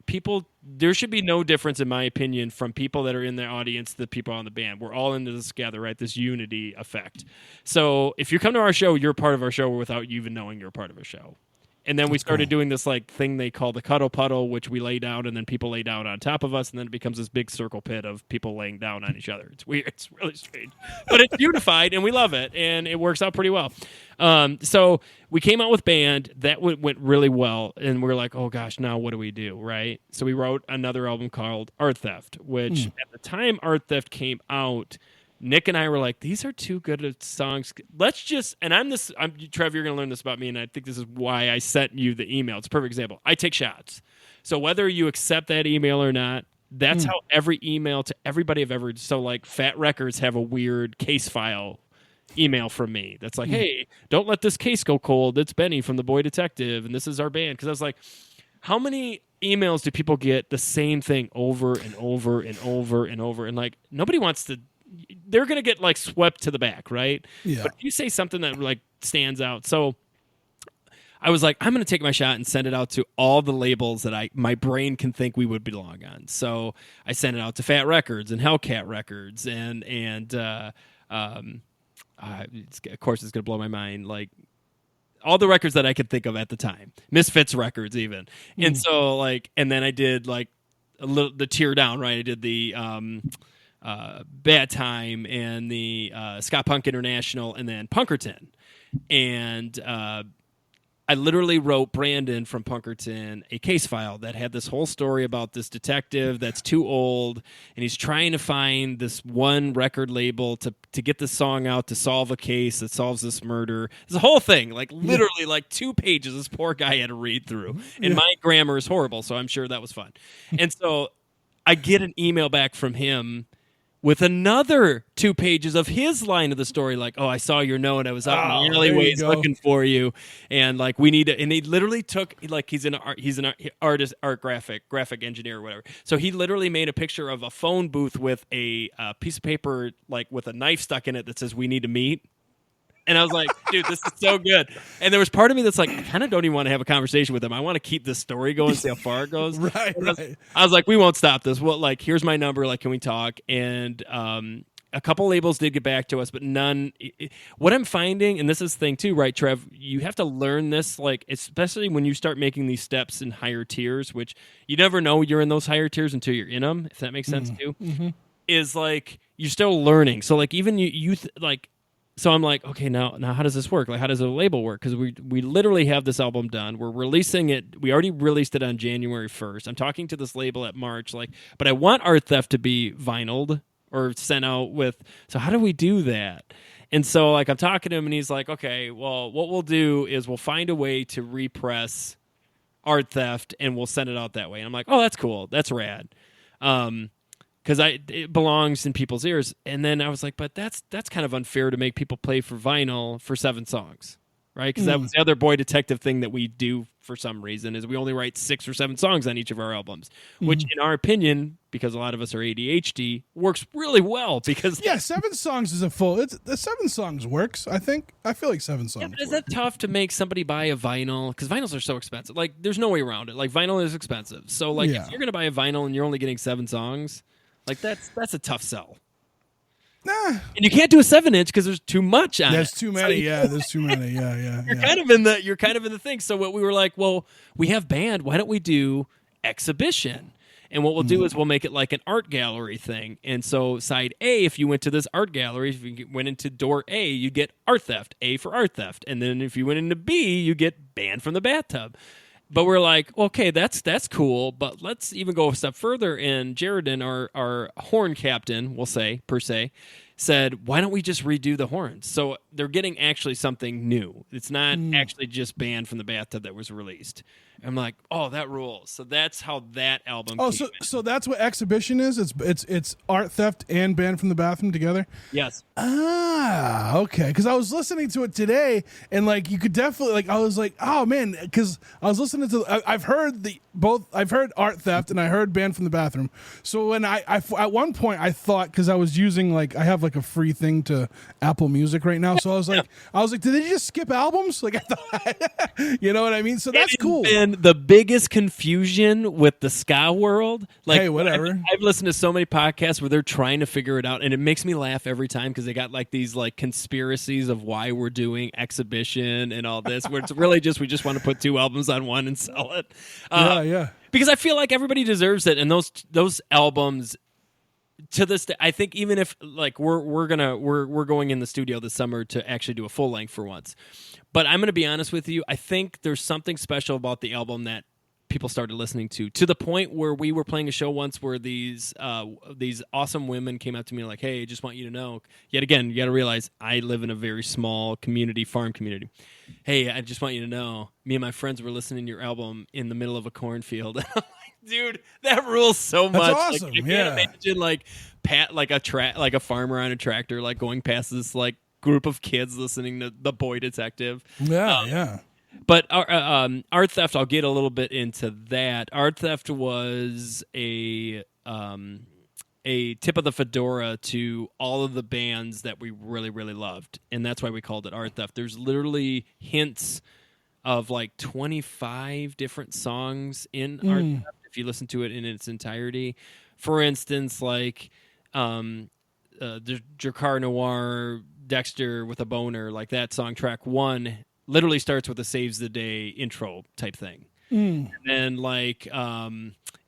S4: people. There should be no difference, in my opinion, from people that are in the audience to the people on the band. We're all into this together, right? This unity effect. So if you come to our show, you're part of our show without you even knowing you're part of a show. And then we started doing this like thing they call the cuddle puddle, which we lay down and then people lay down on top of us, and then it becomes this big circle pit of people laying down on each other. It's weird. It's really strange, but it's unified and we love it, and it works out pretty well. So we came out with Band. That went really well, and we were like, oh gosh, now what do we do, right? So we wrote another album called Art Theft, which at the time Art Theft came out, Nick and I were like, these are too good of songs. Let's just, and I'm Trev, you're going to learn this about me, and I think this is why I sent you the email. It's a perfect example. I take shots. So whether you accept that email or not, that's how every email to everybody I've ever, so like Fat Records have a weird case file email from me that's like, hey, don't let this case go cold. It's Benny from The Boy Detective, and this is our band. Because I was like, how many emails do people get the same thing over and over and over and over? And like, nobody wants to, they're going to get like swept to the back, right?
S1: Yeah.
S4: But if you say something that like stands out. So I was like, I'm going to take my shot and send it out to all the labels that my brain can think we would belong on. So I sent it out to Fat Records and Hellcat Records and of course it's going to blow my mind, like all the records that I could think of at the time, Misfits Records even. And so like, and then I did like the tier down, right? I did the Bad Time and the Scott Punk International and then Punkerton. And I literally wrote Brandon from Punkerton a case file that had this whole story about this detective that's too old, and he's trying to find this one record label to get the song out to solve a case that solves this murder. It's a whole thing, like literally like 2 pages this poor guy had to read through. And my grammar is horrible, so I'm sure that was fun. And so I get an email back from him with another 2 pages of his line of the story, like, oh, I saw your note. I was out in the alleyways looking for you, and like we need to. And he literally took, like, he's an artist, graphic engineer, or whatever. So he literally made a picture of a phone booth with a piece of paper, like with a knife stuck in it that says "We need to meet." And I was like, dude, this is so good. And there was part of me that's like, I kind of don't even want to have a conversation with him. I want to keep this story going, see how far it goes.
S1: Right.
S4: I was like, we won't stop this. Well, like, here's my number. Like, can we talk? And a couple labels did get back to us, but none. What I'm finding, and this is the thing too, right, Trev? You have to learn this, like, especially when you start making these steps in higher tiers, which you never know you're in those higher tiers until you're in them, if that makes sense too. Is like, you're still learning. So, like, even so I'm like, okay, now how does this work? Like, how does a label work? Because we literally have this album done. We're releasing it. We already released it on January 1st. I'm talking to this label at March, like, but I want Art Theft to be vinyled or sent out with. So how do we do that? And so like I'm talking to him, and he's like, okay, well, what we'll do is we'll find a way to repress Art Theft, and we'll send it out that way. And I'm like, oh, that's cool. That's rad. Because it belongs in people's ears. And then I was like, but that's kind of unfair to make people play for vinyl for 7 songs, right? Because that was the other Boy Detective thing that we do for some reason, is we only write 6 or 7 songs on each of our albums, which in our opinion, because a lot of us are ADHD, works really well. Because
S1: 7 songs is the 7 songs works. I feel like 7 songs.
S4: Yeah, but is that tough to make somebody buy a vinyl? Because vinyls are so expensive. Like, there's no way around it. Like, vinyl is expensive. So like, if you're gonna buy a vinyl and you're only getting 7 songs. Like, that's a tough sell.
S1: Nah.
S4: And you can't do a 7-inch because there's too much on it.
S1: There's too many. There's too many. Yeah.
S4: You're kind of in the thing. So what we were like, well, we have Band. Why don't we do Exhibition? And what we'll do is we'll make it like an art gallery thing. And so side A, if you went to this art gallery, if you went into door A, you get Art Theft, A for Art Theft. And then if you went into B, you get Band from the Bathtub. But we're like, okay, that's cool, but let's even go a step further. And Jaredin, our horn captain, we'll say, per se, said, why don't we just redo the horns? So they're getting actually something new. It's not actually just Band from the Bathtub that was released. I'm like, oh, that rules. So that's how that album came in.
S1: So that's what Exhibition is? It's Art Theft and Band from the Bathroom together?
S4: Yes.
S1: Ah, okay. Because I was listening to it today, and like you could definitely, like, I was like, oh man, because I was listening to I've heard I've heard Art Theft and I heard Band from the Bathroom. So when I at one point I thought, because I was using, like, I have like a free thing to Apple Music right now, so I was like, did they just skip albums? Like, I thought, you know what I mean? So that's cool.
S4: the biggest confusion with the ska world. Like,
S1: hey, whatever.
S4: I've listened to so many podcasts where they're trying to figure it out, and it makes me laugh every time because they got like these like conspiracies of why we're doing exhibition and all this, where it's really just we just want to put 2 albums on one and sell it.
S1: Yeah.
S4: Because I feel like everybody deserves it, and those albums. To this day, I think even if like we're going in the studio this summer to actually do a full length for once, but I'm gonna be honest with you. I think there's something special about the album that people started listening to the point where we were playing a show once where these awesome women came up to me like, "Hey, I just want you to know." Yet again, you got to realize I live in a very small farm community. Hey, I just want you to know, me and my friends were listening to your album in the middle of a cornfield. Dude, that rules so much.
S1: That's awesome.
S4: Like, you can't imagine like a farmer on a tractor like going past this like group of kids listening to The Boy Detective.
S1: Yeah.
S4: But Art Theft, I'll get a little bit into that. Art Theft was a tip of the fedora to all of the bands that we really, really loved, and that's why we called it Art Theft. There's literally hints of like 25 different songs in Art Theft if you listen to it in its entirety. For instance, like the Drakkar Noir, Dexter with a Boner, like that song, track 1, literally starts with a Saves the Day intro type thing. And then like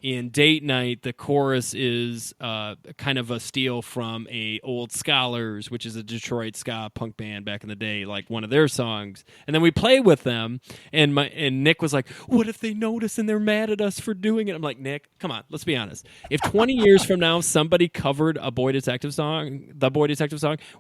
S4: in Date Night, the chorus is kind of a steal from a Old Scholars, which is a Detroit ska punk band back in the day, like one of their songs. And then we play with them, and Nick was like, "What if they notice and they're mad at us for doing it?" I'm like, Nick, come on, let's be honest. If 20 years from now somebody covered the Boy Detective song,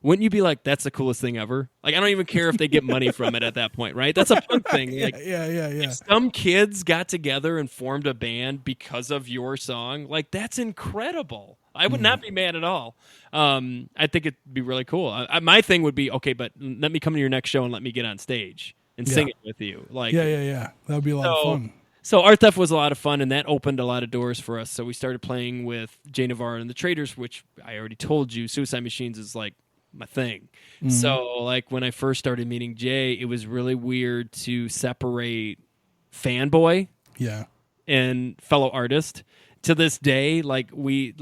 S4: wouldn't you be like, "That's the coolest thing ever"? Like, I don't even care if they get money from it at that point, right? That's a punk thing. Like,
S1: yeah.
S4: If some kids got together and formed a band because of your song, like, that's incredible. I would not be mad at all. I think it'd be really cool. My thing would be, okay, but let me come to your next show and let me get on stage and sing it with you. Like,
S1: yeah. That would be a lot of fun.
S4: So Art Theft was a lot of fun, and that opened a lot of doors for us. So we started playing with Jay Navarro and the Traders, which I already told you, Suicide Machines is like my thing. So like when I first started meeting Jay, it was really weird to separate fanboy and fellow artist. To this day, we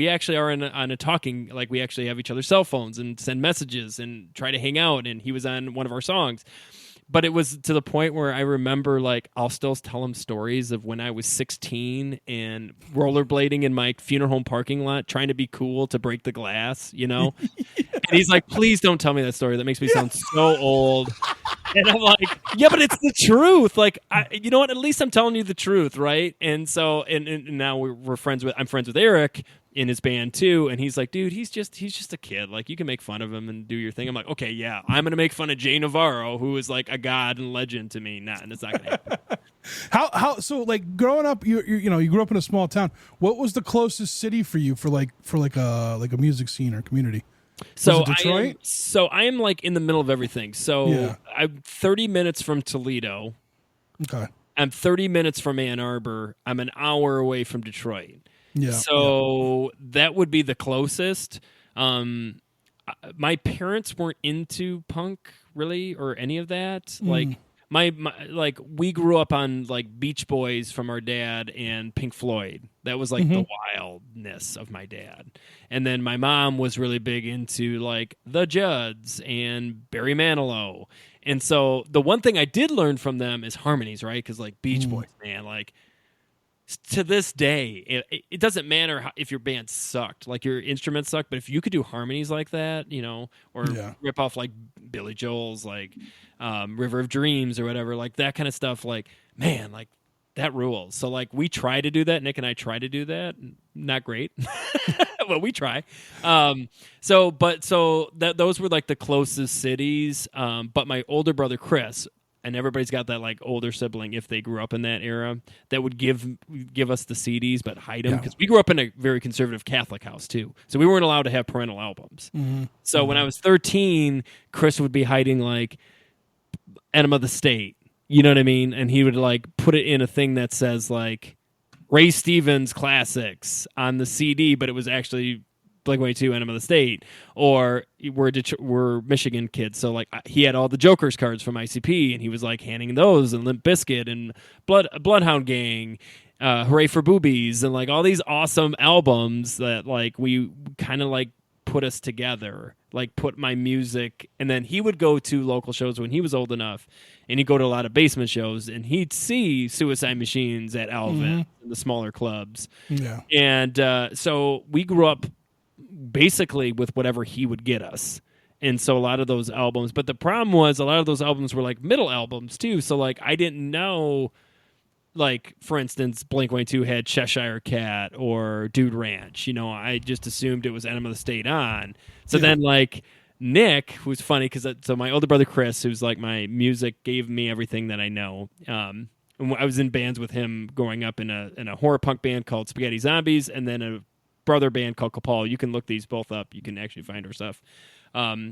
S4: actually are on a talking, like we actually have each other's cell phones and send messages and try to hang out, and he was on one of our songs. But it was to the point where I remember, like, I'll still tell him stories of when I was 16 and rollerblading in my funeral home parking lot, trying to be cool to break the glass, you know? And he's like, "Please don't tell me that story. That makes me sound so old." And I'm like, "Yeah, but it's the truth. Like, you know what? At least I'm telling you the truth, right?" And so, and now I'm friends with Eric in his band too, and he's like, "Dude, he's just a kid. Like, you can make fun of him and do your thing." I'm like, "Okay, yeah, I'm gonna make fun of Jay Navarro, who is like a god and legend to me." Nah, and it's not gonna happen.
S1: How so? Like, growing up, you grew up in a small town. What was the closest city for you for a music scene or community?
S4: So
S1: was it Detroit?
S4: I am like in the middle of everything. So I'm 30 minutes from Toledo.
S1: Okay.
S4: I'm 30 minutes from Ann Arbor. I'm an hour away from Detroit.
S1: Yeah.
S4: So that would be the closest. My parents weren't into punk really or any of that. Like my we grew up on like Beach Boys from our dad and Pink Floyd. That was like the wildness of my dad. And then my mom was really big into like the Judds and Barry Manilow. And so the one thing I did learn from them is harmonies, right? Because like Beach Boys, man, like to this day, it doesn't matter if your band sucked, like your instruments sucked, but if you could do harmonies like that, you know, or rip off like Billy Joel's like River of Dreams or whatever, like that kind of stuff, like, man, like that rules. So like we try to do that. Nick and I try to do that. Not great. Well, we try. So those were like the closest cities. But my older brother, Chris, and everybody's got that like older sibling, if they grew up in that era, that would give us the CDs but hide them, because we grew up in a very conservative Catholic house too, so we weren't allowed to have parental albums. So when I was 13, Chris would be hiding like Enema of the State, you know what I mean, and he would like put it in a thing that says like Ray Stevens classics on the CD, but it was actually Blink-182, Enema of the State, or we're Michigan kids. So like he had all the Jokers cards from ICP, and he was like handing those, and Limp Bizkit and Bloodhound Gang, Hooray for Boobies, and like all these awesome albums that like we kind of like put us together, like put my music. And then he would go to local shows when he was old enough, and he'd go to a lot of basement shows, and he'd see Suicide Machines at Alvin, the smaller clubs.
S1: Yeah.
S4: And so we grew up basically with whatever he would get us. And so a lot of those albums, but the problem was a lot of those albums were like middle albums too. So like I didn't know, like for instance, Blink-182 had Cheshire Cat or Dude Ranch. You know, I just assumed it was Enema of the State on. So then like Nick, who's funny because so my older brother Chris, who's like my music, gave me everything that I know. And I was in bands with him growing up in a horror punk band called Spaghetti Zombies, and then a brother band called Capaul. You can look these both up. You can actually find our stuff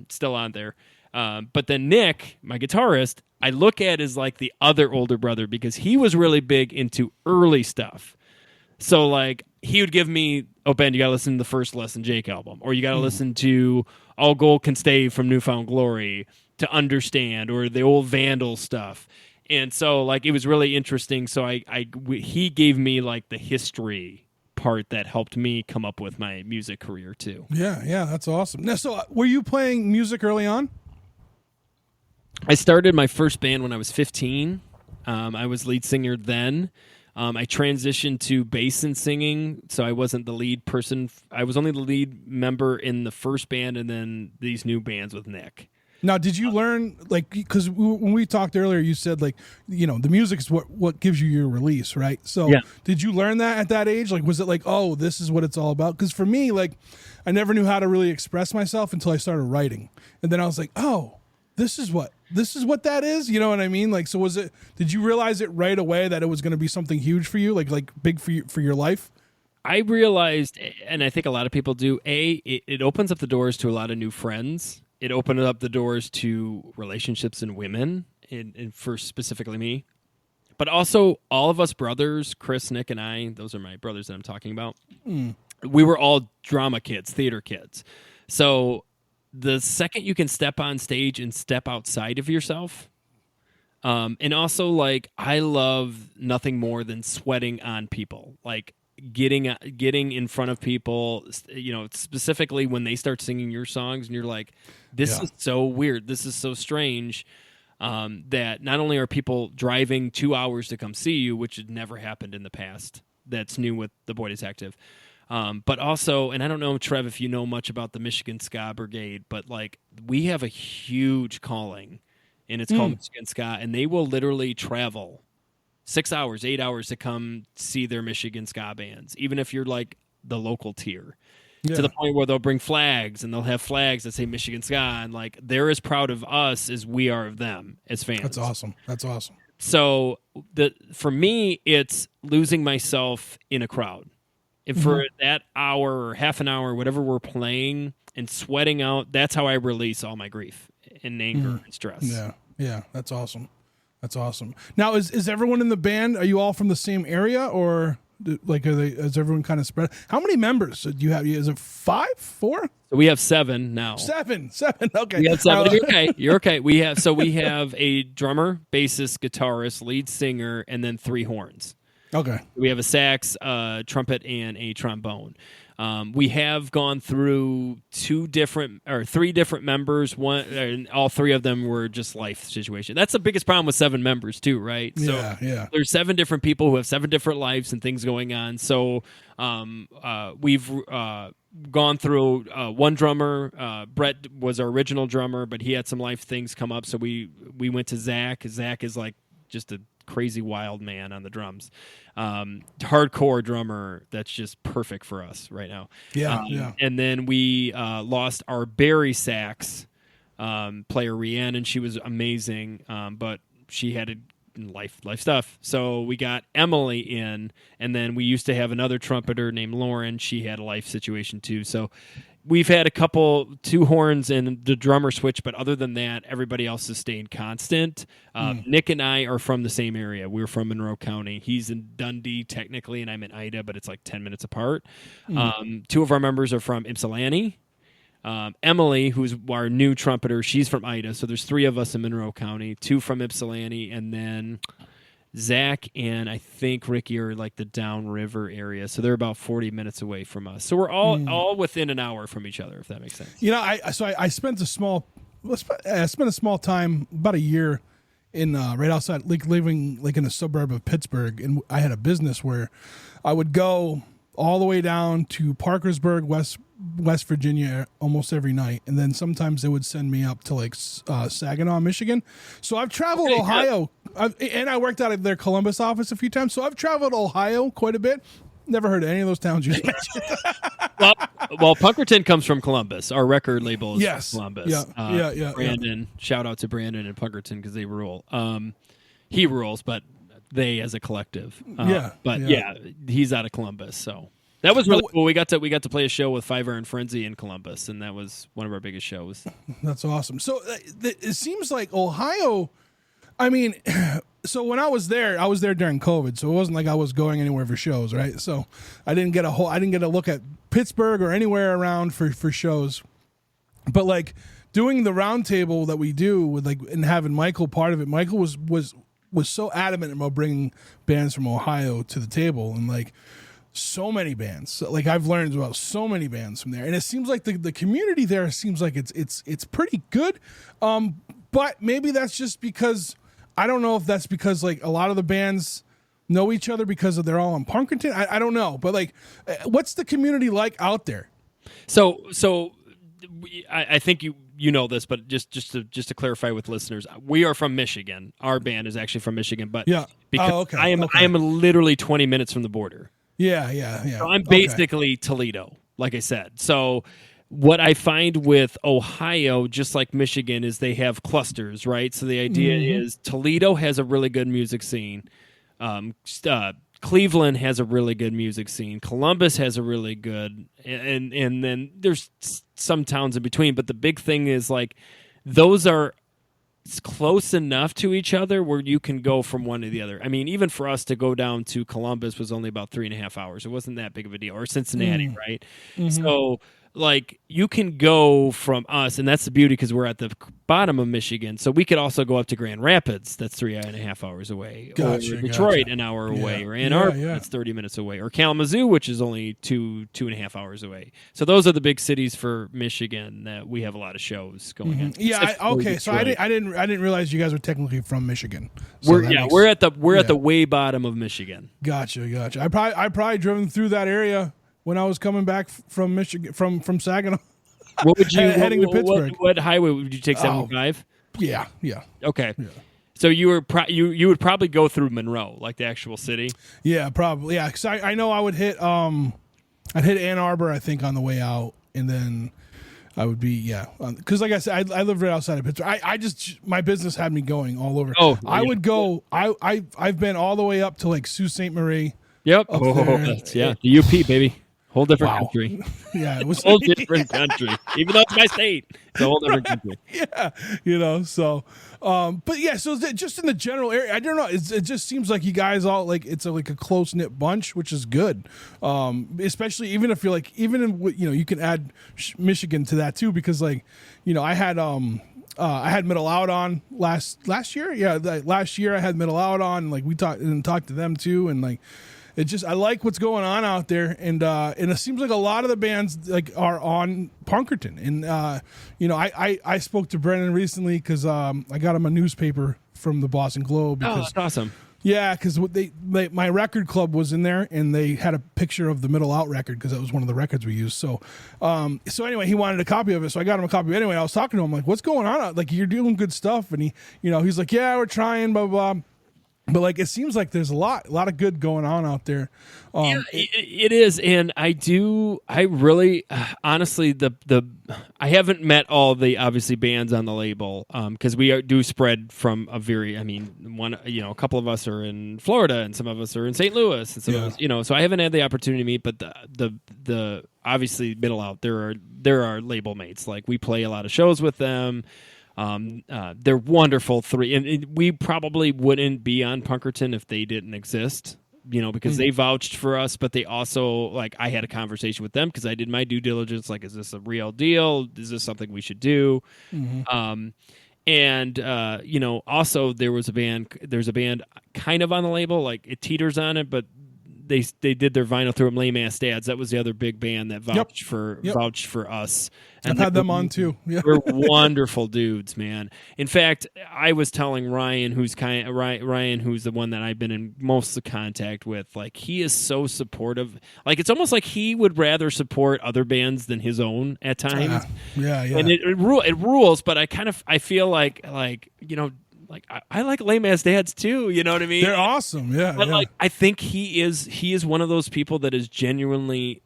S4: still on there. But then Nick, my guitarist, I look at as like the other older brother because he was really big into early stuff. So like he would give me, oh Ben, you gotta listen to the first Less Than Jake album, or you gotta listen to All Gold Can Stay from Newfound Glory to understand, or the old Vandal stuff. And so like it was really interesting. So he gave me like the history part that helped me come up with my music career too.
S1: Yeah, that's awesome. Now, so were you playing music early on?
S4: I started my first band when I was 15. I was lead singer then. I transitioned to bass and singing, so I wasn't the lead person. I was only the lead member in the first band, and then these new bands with Nick.
S1: Now, did you learn, like, because when we talked earlier, you said, like, you know, the music is what gives you your release, right? So did you learn that at that age? Like, was it like, oh, this is what it's all about? Because for me, like, I never knew how to really express myself until I started writing. And then I was like, oh, this is what that is? You know what I mean? Like, so did you realize it right away that it was going to be something huge for you, like big for your life?
S4: I realized, and I think a lot of people do, it opens up the doors to a lot of new friends. It opened up the doors to relationships and women, and for specifically me. But also, all of us brothers, Chris, Nick, and I, those are my brothers that I'm talking about, we were all drama kids, theater kids. So the second you can step on stage and step outside of yourself, and also, like, I love nothing more than sweating on people, like getting in front of people, you know, specifically when they start singing your songs and you're like, this is so weird, this is so strange, that not only are people driving 2 hours to come see you, which had never happened in the past, that's new with the Boy Detective, but also, and I don't know, Trev, if you know much about the Michigan Ska Brigade, but like we have a huge calling, and it's called Michigan Ska, and they will literally travel 6 hours, 8 hours to come see their Michigan ska bands, even if you're like the local tier, to the point where they'll bring flags, and they'll have flags that say Michigan Ska, and like they're as proud of us as we are of them as fans.
S1: That's awesome.
S4: So for me, it's losing myself in a crowd. And for that hour or half an hour, whatever we're playing, and sweating out, that's how I release all my grief and anger and stress.
S1: Yeah, that's awesome. That's awesome. Now, is everyone in the band, are you all from the same area, or like is everyone kind of spread? How many members do you have? Is it 5, 4?
S4: So we have 7 now.
S1: Seven. Okay.
S4: We have 7. You're okay. We have a drummer, bassist, guitarist, lead singer, and then 3 horns.
S1: Okay.
S4: We have a sax, trumpet, and a trombone. We have gone through 3 different members. And all 3 of them were just life situation. That's the biggest problem with 7 members too, right? So there's 7 different people who have 7 different lives and things going on. So we've gone through one drummer. Brett was our original drummer, but he had some life things come up. So we went to Zach. Zach is like just a crazy wild man on the drums, hardcore drummer that's just perfect for us right now. And then we lost our Barry sax player Rhiannon. She was amazing, but she had life stuff, so we got Emily in. And then we used to have another trumpeter named Lauren. She had a life situation too. So we've had two horns and the drummer switch, but other than that, everybody else has stayed constant. Nick and I are from the same area. We're from Monroe County. He's in Dundee technically, and I'm in Ida, but it's like 10 minutes apart. Two of our members are from Ypsilanti. Emily, who's our new trumpeter, she's from Ida. So there's 3 of us in Monroe County, 2 from Ypsilanti, and then Zach and I think Ricky are like the downriver area, so they're about 40 minutes away from us. So we're all within an hour from each other, if that makes sense.
S1: I spent a small time, about a year, in right outside, like living like in a suburb of Pittsburgh, and I had a business where I would go all the way down to Parkersburg, West Virginia, almost every night, and then sometimes they would send me up to like Saginaw, Michigan. So I've traveled Ohio, and I worked out of their Columbus office a few times. So I've traveled Ohio quite a bit. Never heard of any of those towns you mentioned.
S4: well, Punkerton comes from Columbus. Our record label is from Columbus.
S1: Yeah.
S4: Brandon, shout out to Brandon and Punkerton because they rule. He rules, but they as a collective. He's out of Columbus, so. That was really cool. We got to play a show with Five Iron Frenzy in Columbus, and that was one of our biggest shows.
S1: That's awesome. So it seems like Ohio. I mean, so when I was there during COVID, so it wasn't like I was going anywhere for shows, right? So I didn't get a look at Pittsburgh or anywhere around for shows. But like doing the round table that we do with and having Michael part of it. Michael was so adamant about bringing bands from Ohio to the table, and like. So many bands. Like I've learned about so many bands from there, and it seems like the community there seems like it's pretty good. But maybe that's just because I don't know if that's because like a lot of the bands know each other because they're all in Punkerton. I don't know, but like, what's the community like out there?
S4: So I think you know this, but just to clarify with listeners, we are from Michigan. Our band is actually from Michigan, but because I am literally 20 minutes from the border.
S1: Yeah.
S4: So I'm basically Toledo, like I said. So what I find with Ohio, just like Michigan, is they have clusters, right? So the idea is Toledo has a really good music scene. Cleveland has a really good music scene. Columbus has a really good, and then there's some towns in between. But the big thing is like those are close enough to each other where you can go from one to the other. I mean, even for us to go down to Columbus was only about 3.5 hours. It wasn't that big of a deal. Or Cincinnati, right? So like you can go from us, and that's the beauty because we're at the bottom of Michigan. So we could also go up to Grand Rapids, that's 3.5 hours away.
S1: Gotcha,
S4: or Detroit, an hour away. Or Ann Arbor, that's 30 minutes away. Or Kalamazoo, which is only 2.5 hours away. So those are the big cities for Michigan that we have a lot of shows going on.
S1: Okay. So I didn't realize you guys were technically from Michigan.
S4: So we're at the way bottom of Michigan.
S1: Gotcha. I probably driven through that area when I was coming back from Michigan, from Saginaw.
S4: What would you
S1: heading to Pittsburgh?
S4: What highway would you take? 75?
S1: Yeah.
S4: Okay. Yeah. So you would probably go through Monroe, like the actual city.
S1: Yeah, probably. Yeah, because I know I would hit I'd hit Ann Arbor, I think, on the way out, and then I would be because like I said, I live right outside of Pittsburgh. I just my business had me going all over. I would go. I've been all the way up to like Sault Ste. Marie.
S4: Yep. The UP, baby. Whole different country.
S1: Yeah, it was
S4: a whole different country. Even though it's my state, it's a whole different country.
S1: So just in the general area, I don't know. It just seems like you guys all like it's like a close knit bunch, which is good. Especially even if you're like you can add Michigan to that too, because like I had Middle Out on last year. Yeah, last year I had Middle Out on. Like we talked to them too, and like. I like what's going on out there, and it seems like a lot of the bands like are on Punkerton, and I spoke to Brennan recently because I got him a newspaper from the Boston Globe.
S4: That's awesome.
S1: Yeah, because my record club was in there, and they had a picture of the Middle Out record because that was one of the records we used. So anyway, he wanted a copy of it, so I got him a copy. Anyway, I was talking to him like, "What's going on? Like, you're doing good stuff," and he's like, "Yeah, we're trying, blah blah blah." But like, it seems like there's a lot of good going on out there.
S4: It is, and I really, honestly, I haven't met all the obviously bands on the label because we do spread from a a couple of us are in Florida and some of us are in St. Louis and some of us, so I haven't had the opportunity to meet, but the obviously middle out there are label mates. Like we play a lot of shows with them. They're wonderful and we probably wouldn't be on Punkerton if they didn't exist, because they vouched for us, but they also, like, I had a conversation with them because I did my due diligence. Like, is this a real deal? Is this something we should do? Also there's a band kind of on the label, like it teeters on it, but they did their vinyl through them, Lame Ass Dads. That was the other big band that vouched for us. And
S1: I've had them on too. Yeah.
S4: They're wonderful dudes, man. In fact, I was telling Ryan, who's the one that I've been in most of the contact with, like, he is so supportive. Like, it's almost like he would rather support other bands than his own at times.
S1: Yeah.
S4: And it rules, but I feel like I like Lame Ass Dads too, you know what I mean?
S1: They're awesome, yeah.
S4: But like, I think he is one of those people that is genuinely,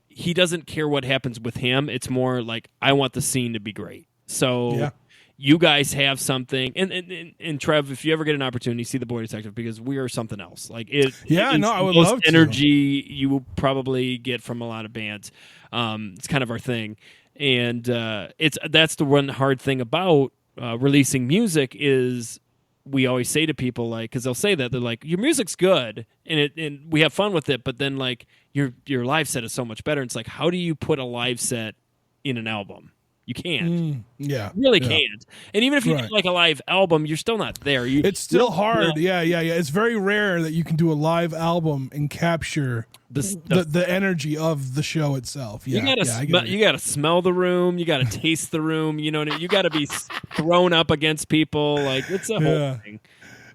S4: he doesn't care what happens with him. It's more like, I want the scene to be great. So you guys have something, and Trev, if you ever get an opportunity, see the Boy Detective, because we are something else. Like it,
S1: I would love to.
S4: Energy you will probably get from a lot of bands. It's kind of our thing, and that's the one hard thing about releasing music is we always say to people, like, because they'll say that they're like, your music's good and we have fun with it, but then like your live set is so much better. And it's like, how do you put a live set in an album? You can't. You really can't. And even if you do like a live album, you're still not there.
S1: It's still hard. Yeah. It's very rare that you can do a live album and capture the energy of the show itself. Yeah,
S4: you gotta smell the room. You gotta taste the room. You know, you gotta be thrown up against people. Like, it's a whole thing.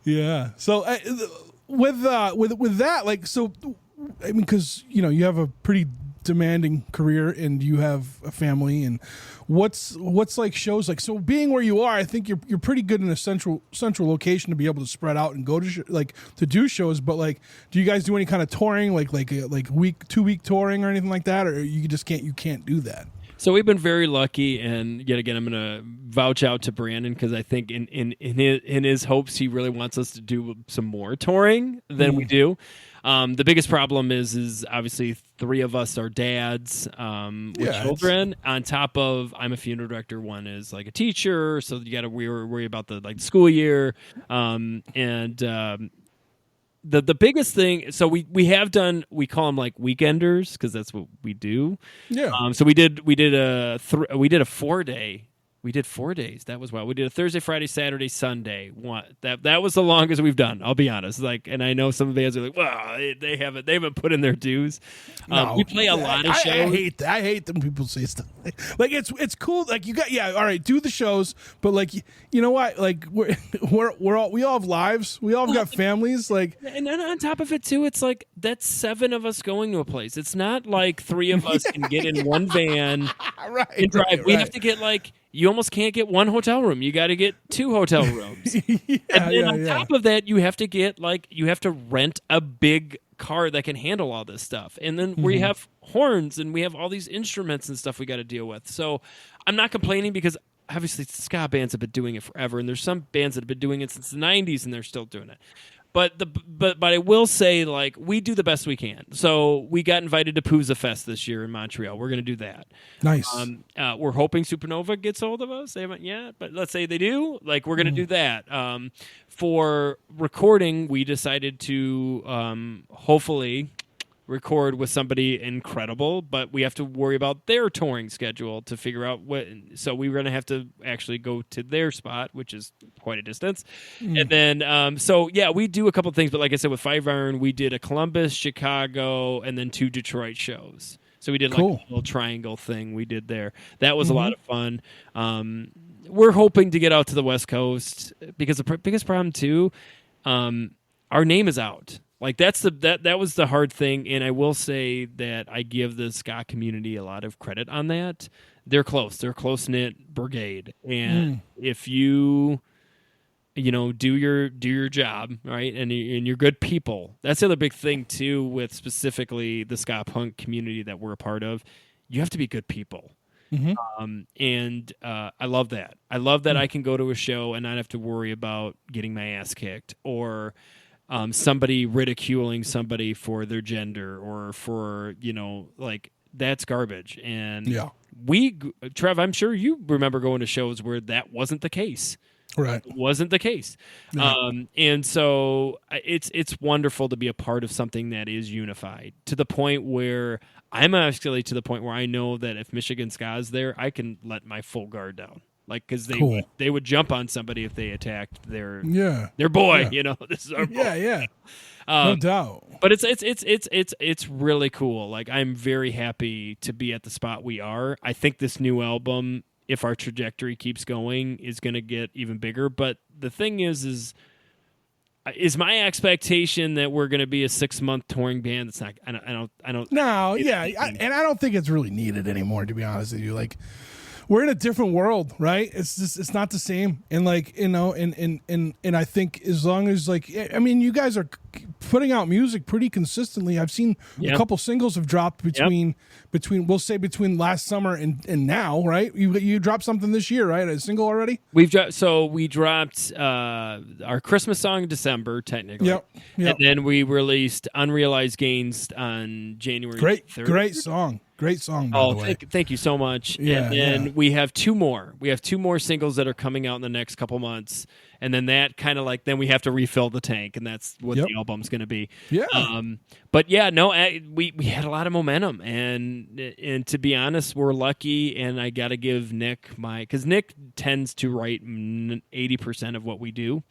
S1: Yeah. So with that, like, so I mean, because you have a pretty demanding career and you have a family, and what's like shows like, so being where you are, I think you're pretty good in a central location to be able to spread out and go to to do shows. But like, do you guys do any kind of touring, like 2-week touring or anything like that, or you can't do that?
S4: So we've been very lucky, and yet again, I'm going to vouch out to Brandon because I think in his hopes, he really wants us to do some more touring than we do. The biggest problem is obviously 3 of us are dads with children. On top of, I'm a funeral director. One is like a teacher, so you got to worry about the school year. The biggest thing, so we have done, we call them like weekenders because that's what we do. Yeah. So we did a 4-day. We did 4 days. That was wild. We did a Thursday, Friday, Saturday, Sunday. That was the longest we've done. I'll be honest. Like, and I know some bands are like, "Wow, they haven't put in their dues." We play a lot of shows.
S1: I hate when people say stuff like it's cool. Like, you got all right, do the shows, but like, you know what? Like, we all have lives. We all have got families. Like,
S4: and then on top of it too, it's like that's 7 of us going to a place. It's not like 3 of us can get in one van and drive. We have to get like. You almost can't get 1 hotel room. You got to get 2 hotel rooms. And then on top of that, you have to rent a big car that can handle all this stuff. And then we have horns and we have all these instruments and stuff we got to deal with. So I'm not complaining because obviously ska bands have been doing it forever. And there's some bands that have been doing it since the 90s and they're still doing it. But I will say, like, we do the best we can. So we got invited to Pooza Fest this year in Montreal. We're going to do that.
S1: Nice.
S4: We're hoping Supernova gets hold of us. They haven't yet, but let's say they do. Like, we're going to do that. For recording, we decided to hopefully record with somebody incredible, but we have to worry about their touring schedule to figure out what. So we're going to have to actually go to their spot, which is quite a distance. And then, we do a couple things, but like I said, with Five Iron, we did a Columbus, Chicago, and then 2 Detroit shows. So we did like a little triangle thing we did there. That was a lot of fun. We're hoping to get out to the West Coast because the biggest problem too, our name is out. Like that was the hard thing, and I will say that I give the ska community a lot of credit on that. They're close. They're a close-knit brigade, and if you do your job, right? And you're good people. That's the other big thing too, with specifically the ska punk community that we're a part of. You have to be good people. And I love that. I love that I can go to a show and not have to worry about getting my ass kicked or somebody ridiculing somebody for their gender or for, like that's garbage. And Trev, I'm sure you remember going to shows where that wasn't the case.
S1: Right.
S4: It wasn't the case. And so it's wonderful to be a part of something that is unified to the point where I'm actually to the point where I know that if Michigan Ska is there, I can let my full guard down. Like, because they would jump on somebody if they attacked their boy. This is our boy.
S1: No doubt.
S4: But it's really cool. Like, I'm very happy to be at the spot we are. I think this new album, if our trajectory keeps going, is going to get even bigger. But the thing is my expectation that we're going to be a 6-month touring band? That's not. I don't.
S1: No, and I don't think it's really needed anymore. To be honest with you, like, we're in a different world, right? It's not the same. And like, and I think as long as you guys are putting out music pretty consistently. I've seen a couple singles have dropped between last summer and now, right? You dropped something this year, right? A single already?
S4: We dropped our Christmas song in December, technically. Yep. And then we released Unrealized Gains on January 3rd.
S1: Great song, by the way.
S4: Thank you so much. Yeah, and then we have two more. We have two more singles that are coming out in the next couple months. And then that kind of then we have to refill the tank, and that's what the album's going to be. Yeah. We had a lot of momentum, and to be honest, we're lucky. And I got to give Nick because Nick tends to write 80% of what we do.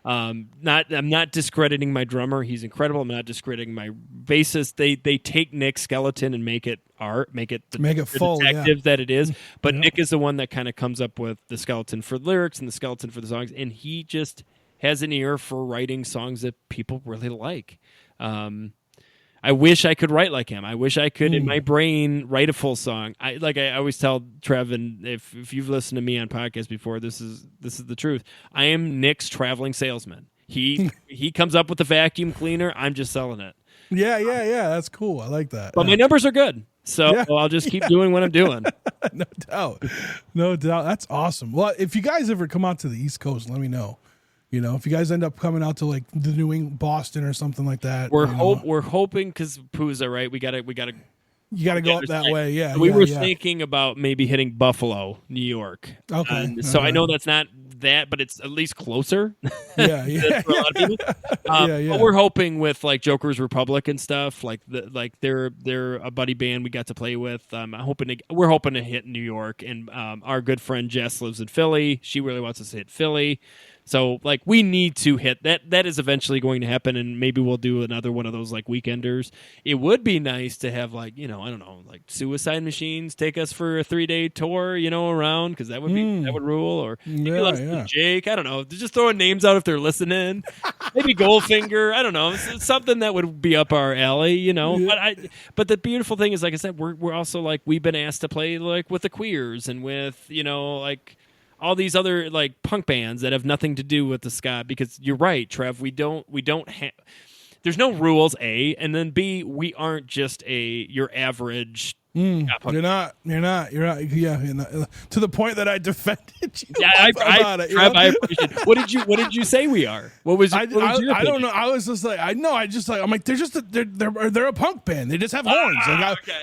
S4: I'm not discrediting my drummer. He's incredible. I'm not discrediting my bassist. They take Nick's skeleton and make it art, make it full detective that it is. But Nick is the one that kind of comes up with the skeleton for lyrics and the skeleton for the songs, and he just has an ear for writing songs that people really like. I wish I could write like him. I wish I could, in my brain, write a full song. I always tell Trev, and if you've listened to me on podcasts before, this is the truth. I am Nick's traveling salesman. He comes up with the vacuum cleaner. I'm just selling it.
S1: Yeah. That's cool. I like that.
S4: But my numbers are good, so I'll just keep doing what I'm doing.
S1: No doubt. That's awesome. Well, if you guys ever come out to the East Coast, let me know. If you guys end up coming out to like the New England, Boston or something like that,
S4: we're hoping because Pooza, right? We gotta.
S1: You gotta go up that way, yeah.
S4: We were thinking about maybe hitting Buffalo, New York.
S1: Okay,
S4: so I know that's not that, but it's at least closer.
S1: Yeah.
S4: For a lot of people. But we're hoping with like Joker's Republic and stuff, they're a buddy band we got to play with. We're hoping to hit New York, and our good friend Jess lives in Philly. She really wants us to hit Philly. So, we need to hit that. That is eventually going to happen, and maybe we'll do another one of those, weekenders. It would be nice to have, I don't know, Suicide Machines take us for a 3-day tour, around, because that would rule. Or maybe Jake, I don't know. They're just throwing names out if they're listening. Maybe Goldfinger, I don't know. It's something that would be up our alley, Yeah. But the beautiful thing is, like I said, we're also, we've been asked to play, with the Queers and with, all these other punk bands that have nothing to do with the ska, because you're right, Trev. We don't have. There's no rules, A, and then B. We aren't just your average.
S1: You're not. Yeah, to the point that I defended you.
S4: Yeah, I appreciate it. What did you say we are? What was your opinion?
S1: I don't know. I was just I'm like they're a punk band. They just have horns.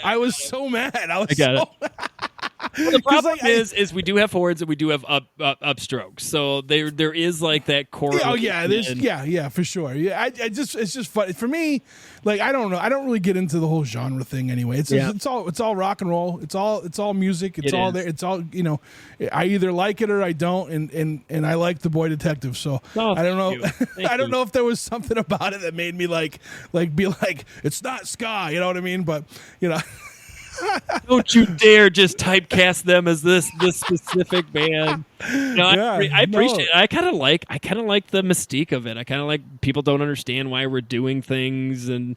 S1: I was so mad. I was so mad.
S4: Well, the problem is we do have horns and we do have upstrokes. So there is that core.
S1: Yeah, for sure. Yeah, it's just fun for me. I don't know. I don't really get into the whole genre thing anyway. It's all rock and roll. It's all music. It's all there. It's all I either like it or I don't. And I like the Boy Detective. So I don't know. I don't know if there was something about it that made me be it's not ska. You know what I mean? But
S4: Don't you dare just typecast them as this specific band. I appreciate it. I kind of like the mystique of it. I kind of like people don't understand why we're doing things and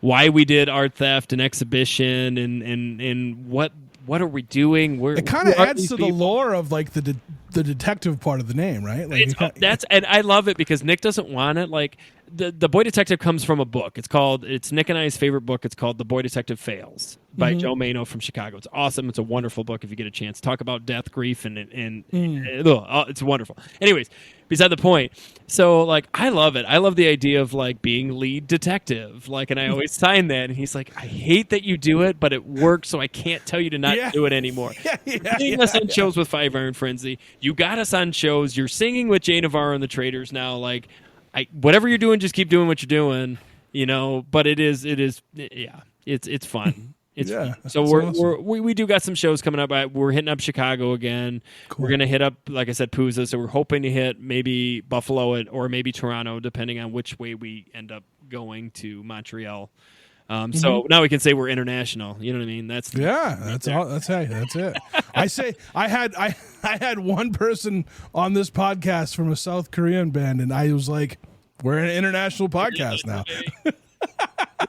S4: why we did Art Theft and Exhibition and what are we doing?
S1: It kind of adds to the lore of the detective part of the name, right? Like
S4: and I love it because Nick doesn't want it. Like the Boy Detective comes from a book. It's Nick and I's favorite book. It's called The Boy Detective Fails by Joe Mano from Chicago. It's awesome. It's a wonderful book if you get a chance. Talk about death, grief, and it's wonderful. Anyways, beside the point. So like I love it. I love the idea of like being lead detective. Like, and I always sign that. And he's like, I hate that you do it, but it works, so I can't tell you to not do it anymore. You're seeing us on shows with Five Iron Frenzy. You got us on shows. You're singing with Jay Navarro and the Traders now. Like, whatever you're doing, just keep doing what you're doing. You know, but it's fun. It's fun. So we do got some shows coming up. We're hitting up Chicago again. Cool. We're gonna hit up, like I said, Pouza. So we're hoping to hit maybe Buffalo or maybe Toronto, depending on which way we end up going to Montreal. So now we can say we're international. You know what I mean? That's
S1: all. That's it. I had one person on this podcast from a South Korean band, and I was like, "We're an international podcast now."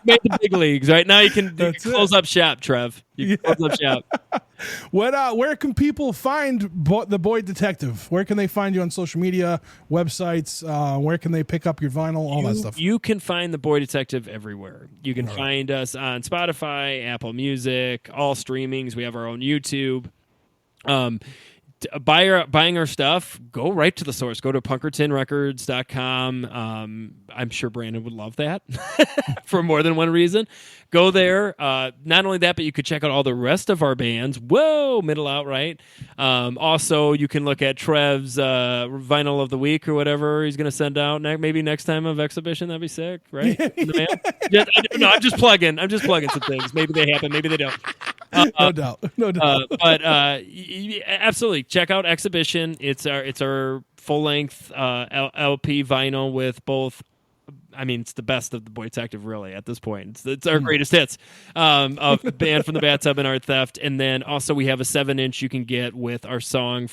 S4: Made the big leagues right now. You can close up shop, Trev. You can close up shop.
S1: Where can people find the Boy Detective? Where can they find you on social media, websites? Where can they pick up your vinyl? All that stuff.
S4: You can find the Boy Detective everywhere. You can find us on Spotify, Apple Music, all streamings. We have our own YouTube. Buying our stuff, go right to the source. Go to punkertonrecords.com. I'm sure Brandon would love that for more than one reason. Go there. Not only that, but you could check out all the rest of our bands. Whoa, Middle Out, right? Also, you can look at Trev's vinyl of the week or whatever he's going to send out maybe next time of exhibition. That'd be sick, right? I'm just plugging some things. Maybe they happen, maybe they don't.
S1: No doubt.
S4: But absolutely, check out Exhibition. It's our full length LP vinyl with both. I mean, it's the best of the Boy Detective, really, at this point. It's our greatest hits of Band from the Bathtub and Art Theft. And then also we have a 7-inch you can get with our song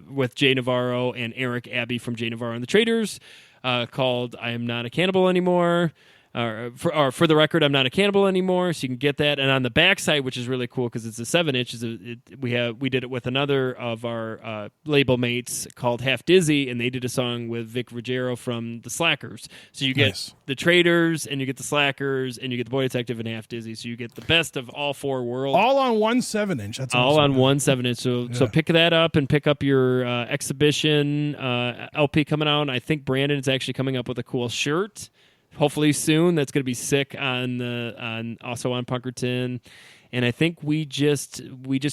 S4: with Jay Navarro and Eric Abbey from Jay Navarro and the Traders called I Am Not a Cannibal Anymore. For the record, I'm not a cannibal anymore, so you can get that. And on the backside, which is really cool because it's a 7-inch, we did it with another of our label mates called Half Dizzy, and they did a song with Vic Ruggiero from the Slackers. So you get the Traders, and you get the Slackers, and you get the Boy Detective and Half Dizzy. So you get the best of all four worlds,
S1: all on one 7-inch. That's
S4: all
S1: awesome.
S4: on one 7-inch. So pick that up and pick up your Exhibition LP coming out. I think Brandon is actually coming up with a cool shirt. Hopefully soon. That's going to be sick also on Punkerton. And I think we just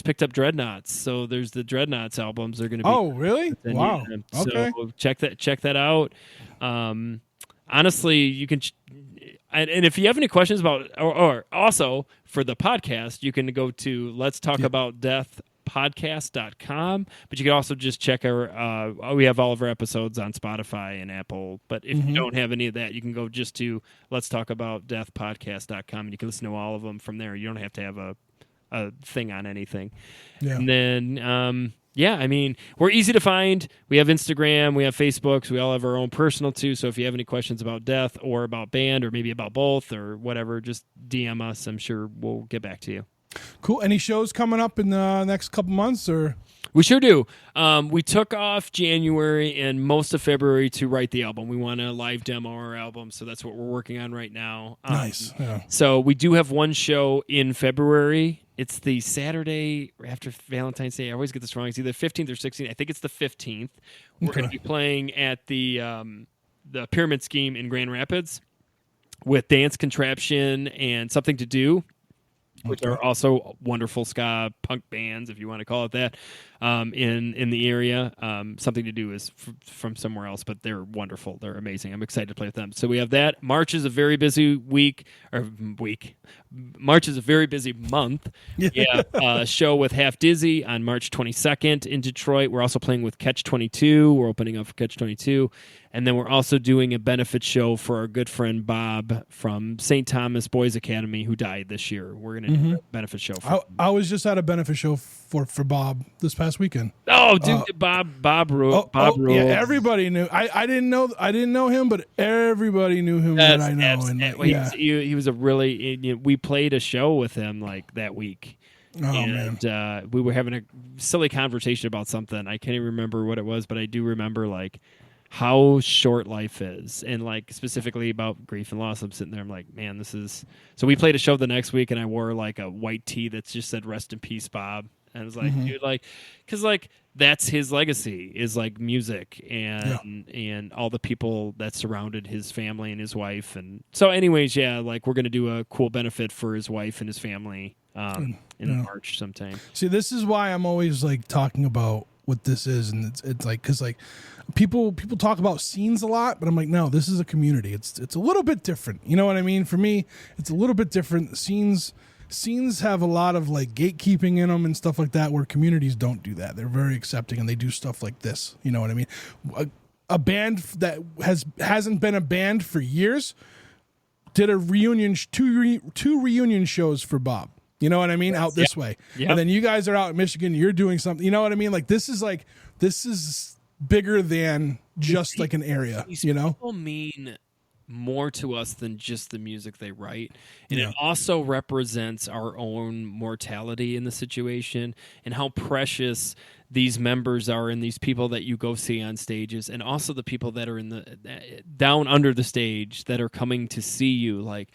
S4: picked up Dreadnoughts. So there's the Dreadnoughts albums. They're going to be.
S1: Oh, really? Wow. Okay.
S4: So check that out. Honestly, you can. And if you have any questions about, or also for the podcast, you can go to Let's Talk About Death podcast.com, but you can also just check we have all of our episodes on Spotify and Apple, but if you don't have any of that, you can go just to Let's Talk About Death podcast.com and you can listen to all of them from there. You don't have to have a thing on anything. And then I mean, we're easy to find. We have Instagram, we have Facebook, so we all have our own personal too. So if you have any questions about death or about band or maybe about both or whatever, just DM us. I'm sure we'll get back to you.
S1: Cool. Any shows coming up in the next couple months, or?
S4: We sure do. We took off January and most of February to write the album. We want to live demo our album, so that's what we're working on right now.
S1: Nice.
S4: So we do have one show in February. It's the Saturday after Valentine's Day. I always get this wrong. It's either 15th or 16th. I think it's the 15th. We're going to be playing at the Pyramid Scheme in Grand Rapids with Dance Contraption and Something to Do, which are also wonderful ska punk bands, if you want to call it that, in the area. Something to Do is from somewhere else, but they're wonderful. They're amazing. I'm excited to play with them. So we have that. March is a very busy March is a very busy month. We have a show with Half Dizzy on March 22nd in Detroit. We're also playing with Catch 22. We're opening up for Catch 22. And then we're also doing a benefit show for our good friend Bob from St. Thomas Boys Academy, who died this year. We're going to do a benefit show for him.
S1: I was just at a benefit show for Bob this past weekend.
S4: Oh, dude, Bob rules.
S1: Yeah, everybody knew. I didn't know him, but everybody knew him that I know.
S4: He was a really. We played a show with him like that week. and we were having a silly conversation about something. I can't even remember what it was, but I do remember like how short life is, and like specifically about grief and loss. I'm sitting there, I'm like, man, this is. So we played a show the next week, and I wore like a white tee that just said "Rest in Peace, Bob." And I was like, dude, like, because like that's his legacy is like music and all the people that surrounded his family and his wife. And so, anyways, like we're gonna do a cool benefit for his wife and his family in March sometime.
S1: See, this is why I'm always like talking about what this is, and it's like because like people talk about scenes a lot, but I'm like, no, this is a community. It's a little bit different. You know what I mean? For me, it's a little bit different. Scenes have a lot of like gatekeeping in them and stuff like that, where communities don't do that. They're very accepting and they do stuff like this. You know what I mean? A band that hasn't been a band for years did a reunion, two reunion shows for Bob. You know what I mean? Out this way. Yep. And then you guys are out in Michigan, you're doing something. You know what I mean? Like this is bigger than just like an area, you know?
S4: People mean more to us than just the music they write, and it also represents our own mortality in the situation and how precious these members are and these people that you go see on stages, and also the people that are in the down under the stage that are coming to see you. Like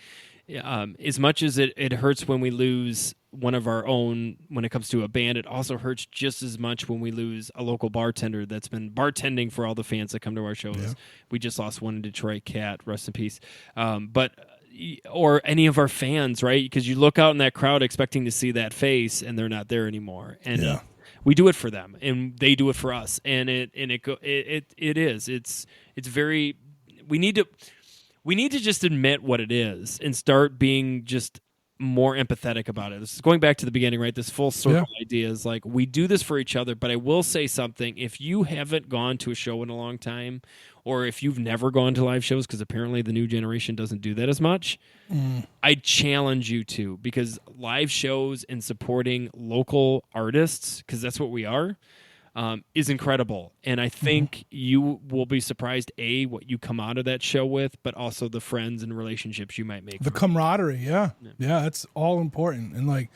S4: as much as it hurts when we lose one of our own when it comes to a band, it also hurts just as much when we lose a local bartender that's been bartending for all the fans that come to our shows. Yeah. We just lost one in Detroit, Cat, rest in peace. Or any of our fans, right? Because you look out in that crowd expecting to see that face, and they're not there anymore. And we do it for them, and they do it for us. And it's very. We need to just admit what it is and start being just more empathetic about it. This is going back to the beginning, right? This full circle idea is like we do this for each other. But I will say something: if you haven't gone to a show in a long time, or if you've never gone to live shows, because apparently the new generation doesn't do that as much, I challenge you to, because live shows and supporting local artists, because that's what we are, is incredible. And I think you will be surprised, A, what you come out of that show with, but also the friends and relationships you might make.
S1: The camaraderie, yeah, that's all important. And like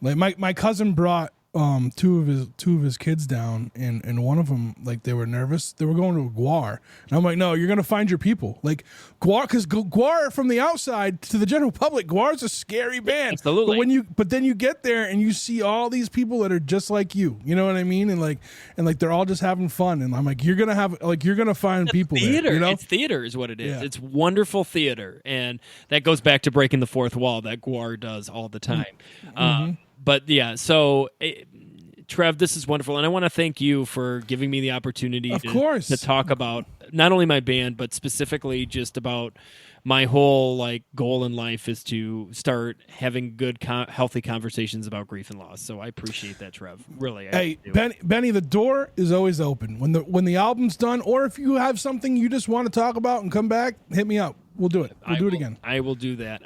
S1: my cousin brought two of his kids down, and one of them, like, they were nervous. They were going to a Guar, and I'm like, no, you're gonna find your people. Like Guar, because Guar from the outside to the general public, Guar's a scary band.
S4: Absolutely.
S1: But then you get there and you see all these people that are just like you. You know what I mean? And like they're all just having fun. And I'm like, you're gonna find people
S4: theater.
S1: there. You know?
S4: It's theater is what it is. Yeah. It's wonderful theater, and that goes back to breaking the fourth wall that Guar does all the time. But yeah, so Trev, this is wonderful, and I want to thank you for giving me the opportunity to talk about not only my band, but specifically just about my whole like goal in life is to start having good, healthy conversations about grief and loss. So I appreciate that, Trev. Really.
S1: Hey, Benny, the door is always open. When the album's done, or if you have something you just want to talk about and come back, hit me up. We'll do it. We'll do it again.
S4: I will do that.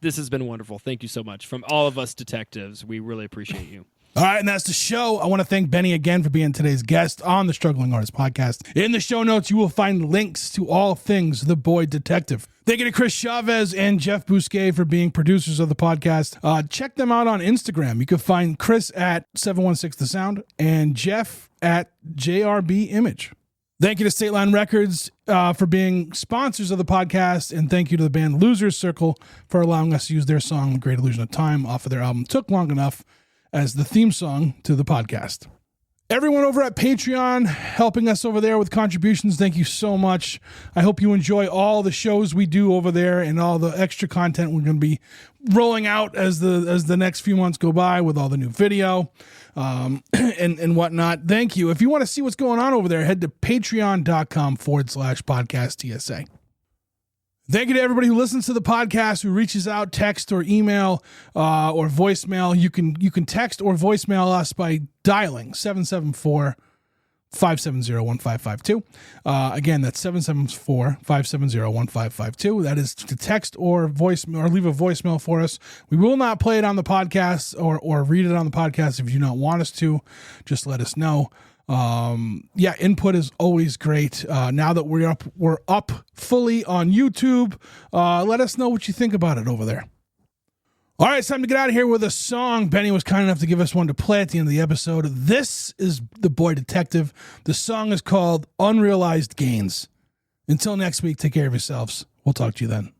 S4: This has been wonderful. Thank you so much. From all of us detectives, we really appreciate you.
S1: All right, and that's the show. I want to thank Benny again for being today's guest on the Struggling Artist Podcast. In the show notes, you will find links to all things The Boy Detective. Thank you to Chris Chavez and Jeff Bousquet for being producers of the podcast. Check them out on Instagram. You can find Chris at 716 The Sound and Jeff at JRB Image. Thank you to State Line Records for being sponsors of the podcast, and thank you to the band Losers Circle for allowing us to use their song The Great Illusion of Time off of their album Took Long Enough as the theme song to the podcast. Everyone over at Patreon helping us over there with contributions, thank you so much. I hope you enjoy all the shows we do over there and all the extra content we're going to be rolling out as the next few months go by with all the new video and whatnot. Thank you. If you want to see what's going on over there, head to patreon.com/podcast TSA. Thank you to everybody who listens to the podcast, who reaches out, text or email or voicemail. You can text or voicemail us by dialing 774-570-1552. Again, that's 774-570-1552. That is to text or voicemail or leave a voicemail for us. We will not play it on the podcast or read it on the podcast if you do not want us to. Just let us know. Input is always great. Now that we're up fully on YouTube, let us know what you think about it over there. All right, it's time to get out of here with a song. Benny was kind enough to give us one to play at the end of the episode. This is The Boy Detective. The song is called Unrealized Gains. Until next week, take care of yourselves. We'll talk to you then.